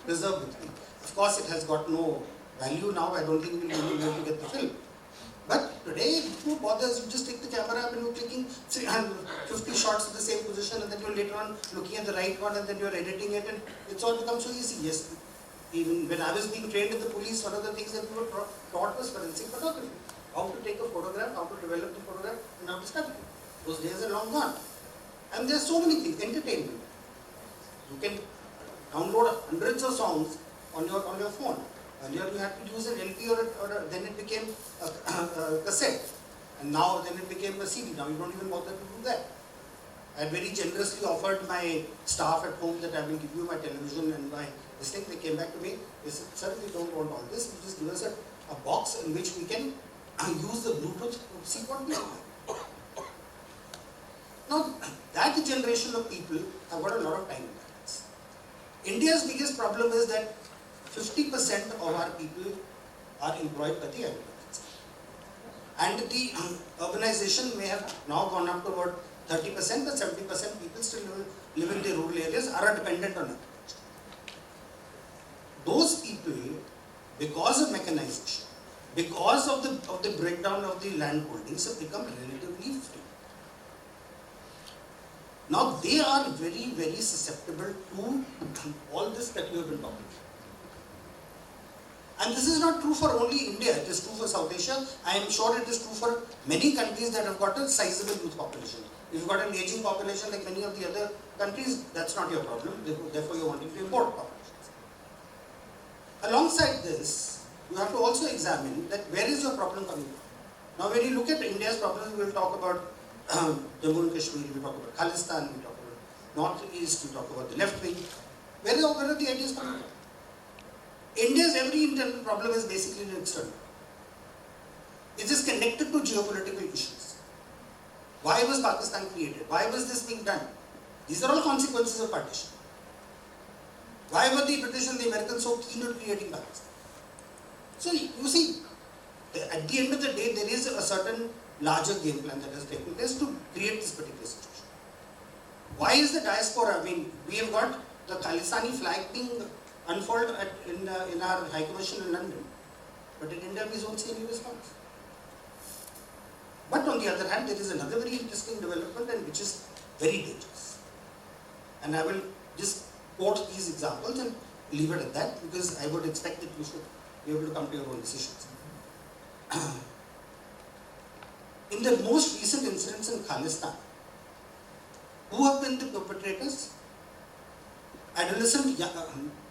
preserve with me. Of course, it has got no value now. I don't think we'll be able to get the film. But today, who bothers? You just take the camera up and you're clicking 50 shots in the same position, and then you're later on looking at the right one, and then you're editing it, and it's all become so easy. Yes, even when I was being trained in the police, one of the things that we were taught was forensic photography. How to take a photograph, how to develop the photograph, and how to study it. Those days are long gone. And there are so many things. Entertainment. You can download hundreds of songs on your phone. Earlier you had to use an LP or then it became a cassette. And now then it became a CD. Now you don't even bother to do that. I had very generously offered my staff at home that I will give you my television and my this thing. They came back to me. They said, sir, we don't want all this. You just give us a box in which we can use the Bluetooth to see what we have. Now, that generation of people have got a lot of time in their hands. India's biggest problem is that 50% of our people are employed by the agriculture. And the urbanization may have now gone up to about 30%, but 70% people still live in the rural areas are dependent on agriculture. Those people, because of mechanization, because of the breakdown of the land holdings, have become relatively free. Now they are very, very susceptible to all this that you have been talking about. And this is not true for only India, it is true for South Asia. I am sure it is true for many countries that have got a sizable youth population. If you've got an aging population like many of the other countries, that's not your problem, therefore you're wanting to import populations. Alongside this, you have to also examine that where is your problem coming from. Now when you look at India's problems, we will talk about Jammu and Kashmir, we talk about Khalistan, we talk about Northeast, we talk about the left wing. Where are the ideas coming from? India's every internal problem is basically an external. It is connected to geopolitical issues. Why was Pakistan created? Why was this being done? These are all consequences of partition. Why were the British and the Americans so keen on creating Pakistan? So you see, at the end of the day, there is a certain larger game plan that has taken place to create this particular situation. Why is the diaspora? I mean, we have got the Khalistani flag being unfurled in our High Commission in London, but in India we don't see any response. But on the other hand, there is another very interesting development and which is very dangerous. And I will just quote these examples and leave it at that because I would expect that you should be able to come to your own decisions. In the most recent incidents in Khalistan, who have been the perpetrators? Adolescent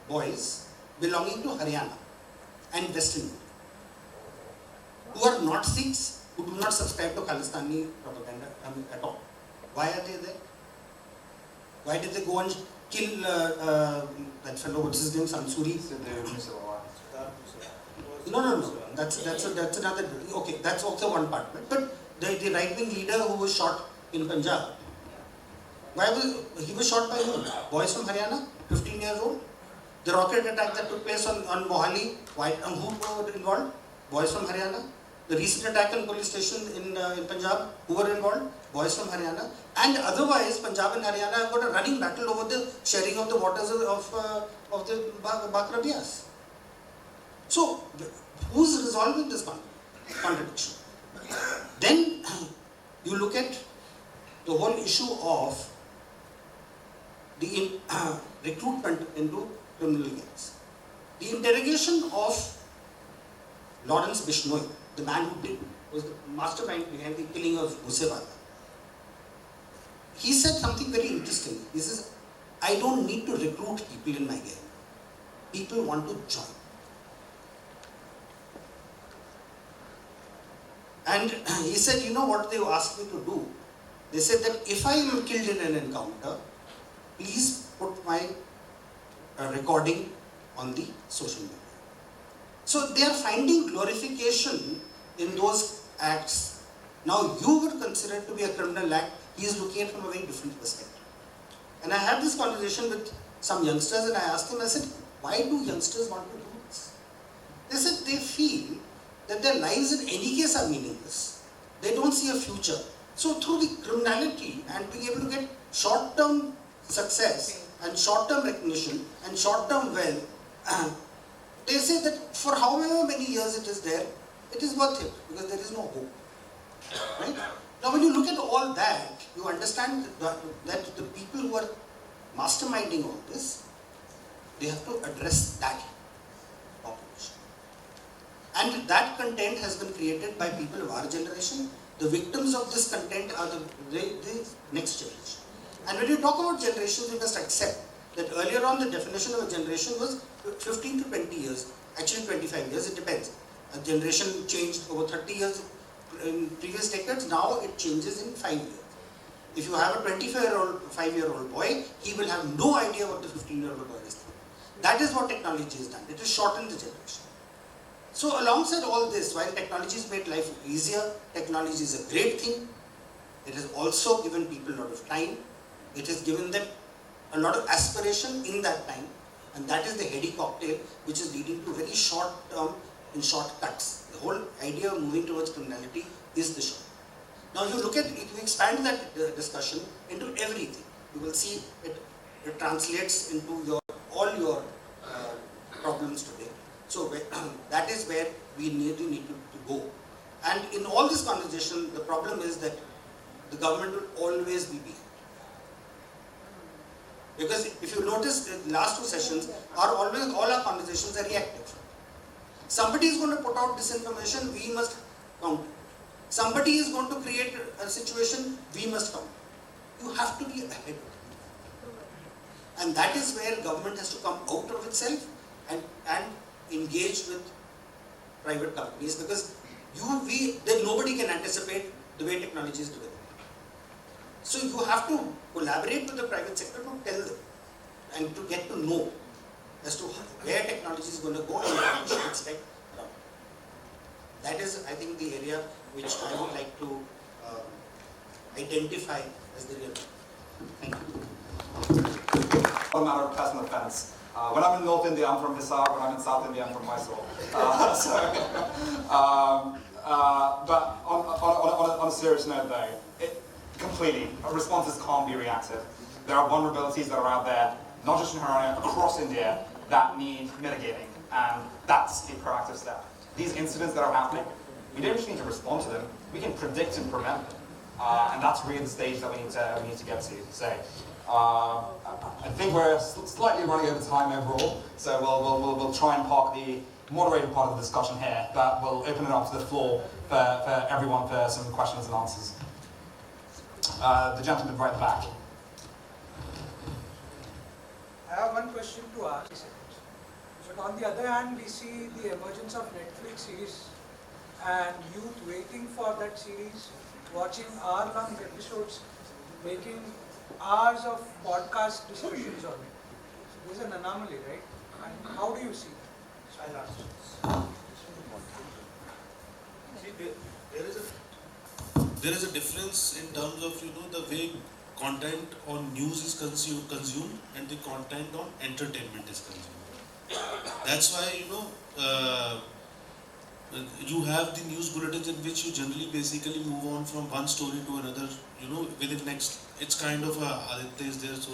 boys belonging to Haryana and Western India, who are not Sikhs, who do not subscribe to Khalistani propaganda at all. Why are they there? Why did they go and kill that fellow, what's his name, Sansuri? No. That's another, okay, that's also one part. But the right-wing leader who was shot in Punjab, he was shot by whom? Boys from Haryana, 15 years old. The rocket attack that took place on Mohali, who were involved? Boys from Haryana. The recent attack on police station in Punjab, who were involved? Boys from Haryana. And otherwise, Punjab and Haryana have got a running battle over the sharing of the waters of the Bakra Bias. So, who's resolving this contradiction? Then, you look at the whole issue of the recruitment into criminal gangs. The interrogation of Lawrence Bishnoi, the man who was the mastermind behind the killing of Musewala. He said something very interesting. He says, I don't need to recruit people in my gang. People want to join. And he said, you know what they asked me to do? They said that if I am killed in an encounter, please put my recording on the social media. So they are finding glorification in those acts. Now you would consider it to be a criminal act. He is looking at it from a very different perspective. And I had this conversation with some youngsters and I asked them, I said, why do youngsters want to do this? They said they feel that their lives in any case are meaningless. They don't see a future. So through the criminality and being able to get short-term success and short-term recognition and short-term wealth, they say that for however many years it is there, it is worth it because there is no hope. Right? Now when you look at all that, you understand that the people who are masterminding all this, they have to address that population. And that content has been created by people of our generation. The victims of this content are the next generation. And when you talk about generations, you must accept that earlier on the definition of a generation was 15 to 20 years, actually 25 years, it depends. A generation changed over 30 years in previous decades, now it changes in 5 years. If you have a 5-year-old boy, he will have no idea what the 15-year-old boy is doing. That is what technology has done. It has shortened the generation. So alongside all this, while technology has made life easier, technology is a great thing. It has also given people a lot of time. It has given them a lot of aspiration in that time. And that is the heady cocktail which is leading to very short term and shortcuts. The whole idea of moving towards criminality is the short. Now you look at, if you expand that discussion into everything, you will see it translates into all your problems today. So that is where we need to go. And in all this conversation, the problem is that the government will always be behind. Because if you notice, the last two sessions are always, all our conversations are reactive. Somebody is going to put out disinformation, we must counter. Somebody is going to create a situation, we must counter. You have to be ahead of it. And that is where government has to come out of itself and engage with private companies, because then nobody can anticipate the way technology is developing. So you have to collaborate with the private sector to tell them and to get to know as to where technology is going to go and what you should expect from it. That is, I think, the area which I would like to identify as the real. Thank you. A matter of personal offense. When I'm in North India, I'm from Hisar. When I'm in South India, I'm from Mysore. But on a serious note, though, completely, responses can't be reactive. there are vulnerabilities that are out there, not just in Maharana, across India, that need mitigating, and that's a proactive step. These incidents that are happening, we don't just need to respond to them, we can predict and prevent them. And that's really the stage that we need to get to. So, I think we're slightly running over time overall, so we'll try and park the moderated part of the discussion here, but we'll open it up to the floor for everyone for some questions and answers. The gentleman right at the back. I have one question to ask. But on the other hand, we see the emergence of Netflix series and youth waiting for that series, watching hour-long episodes, making hours of podcast discussions on it. This is an anomaly, right? And how do you see it? I'll ask. See, there is a difference in terms of the way content on news is consumed and the content on entertainment is consumed. That's why you have the news bulletins in which you generally basically move on from one story to another. Within next, it's kind of Aditya is there. So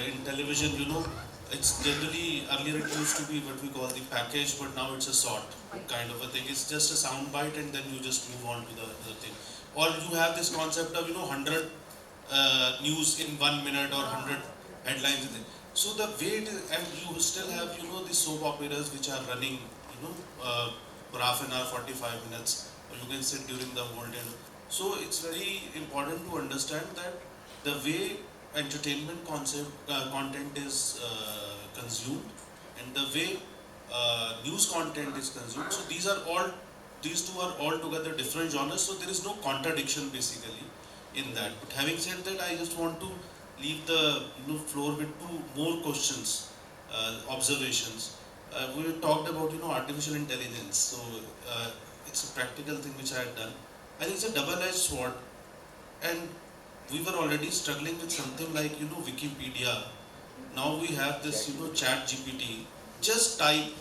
in television, it's generally earlier it used to be what we call the package, but now it's a sort kind of a thing. It's just a sound bite and then you just move on to the other thing. Or you have this concept of 100 news in 1 minute or 100 headlines. So the way it is, and you still have the soap operas which are running for half an hour, 45 minutes, or you can sit during the whole day. So it's very important to understand that the way entertainment content is consumed and the way news content is consumed. So these two are altogether different genres. So there is no contradiction basically in that. But having said that, I just want to leave the floor with two more questions, observations. We talked about artificial intelligence. So it's a practical thing which I had done. I think it's a double-edged sword, and we were already struggling with something like Wikipedia. Now we have this Chat GPT. Just type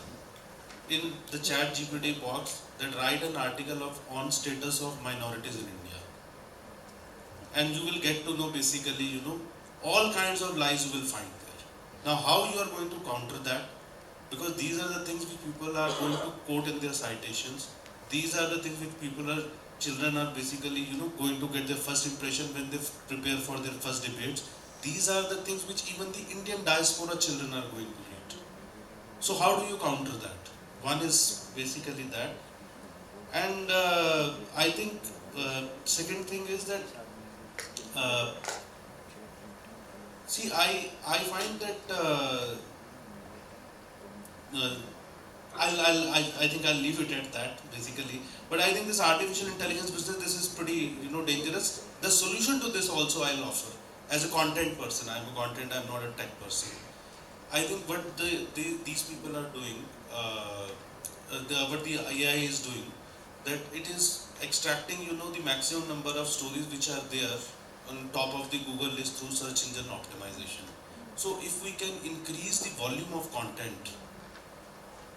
in the Chat GPT box that write an article on status of minorities in India, and you will get to know basically all kinds of lies you will find there. Now how you are going to counter that? Because these are the things which people are going to quote in their citations. These are the things which children are basically going to get their first impression when they prepare for their first debates. These are the things which even the Indian diaspora children are going to read. So how do you counter that? One is basically that. And I think second thing is that I find that I think I'll leave it at that basically. But I think this artificial intelligence business, this is pretty dangerous. The solution to this also I'll offer as a content person. I'm not a tech person. I think what these people are doing, what the AI is doing, that it is extracting the maximum number of stories which are there on top of the Google list through search engine optimization. So if we can increase the volume of content,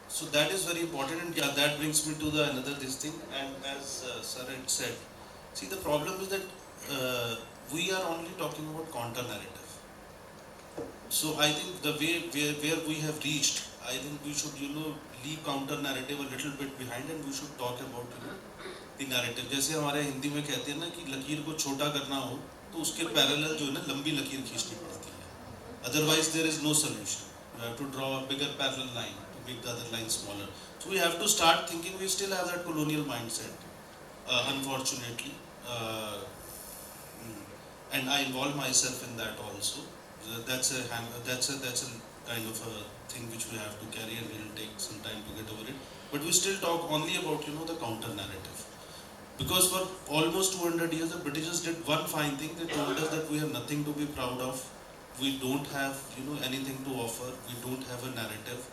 so that is very important, and yeah, that brings me to another thing. And as Sir had said, see, the problem is that we are only talking about counter narrative. So I think the way where we have reached, I think we should leave counter narrative a little bit behind, and we should talk about the narrative. जैसे हमारे हिंदी में कहते हैं ना कि लकीर को छोटा करना हो तो उसके पैरेलल जो है ना लंबी लकीर खींचनी पड़ती है. Otherwise there is no solution. You have to draw a bigger parallel line to make the other line smaller. So we have to start thinking. We still have that colonial mindset, unfortunately, and I involve myself in that also. That's a kind of a thing which we have to carry, and it will take some time to get over it. But we still talk only about the counter narrative, because for almost 200 years the Britishers did one fine thing. They told us that we have nothing to be proud of, we don't have anything to offer, we don't have a narrative.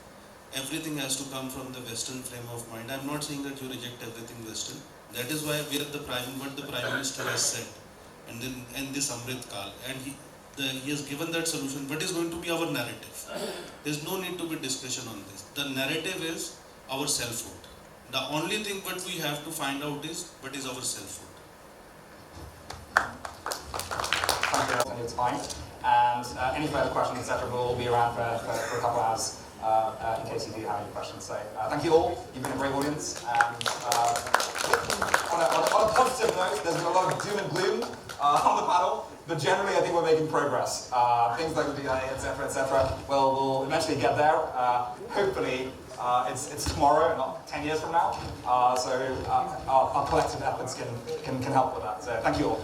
Everything has to come from the Western frame of mind. I'm not saying that you reject everything Western. That is why we are what the Prime Minister has said, and then in this Amrit Kal, and he has given that solution. What is going to be our narrative? There's no need to be discussion on this. The narrative is our selfhood. The only thing what we have to find out is what is our selfhood. Thank you for your time. And any further questions, etc., we'll all be around for a couple of hours in case you do have any questions. So thank you all. You've been a great audience. And on a positive note, there's been a lot of doom and gloom on the panel, but generally I think we're making progress. Things like the BI, etc., we'll eventually get there. Hopefully it's tomorrow, not 10 years from now. So our collective efforts can help with that. So thank you all.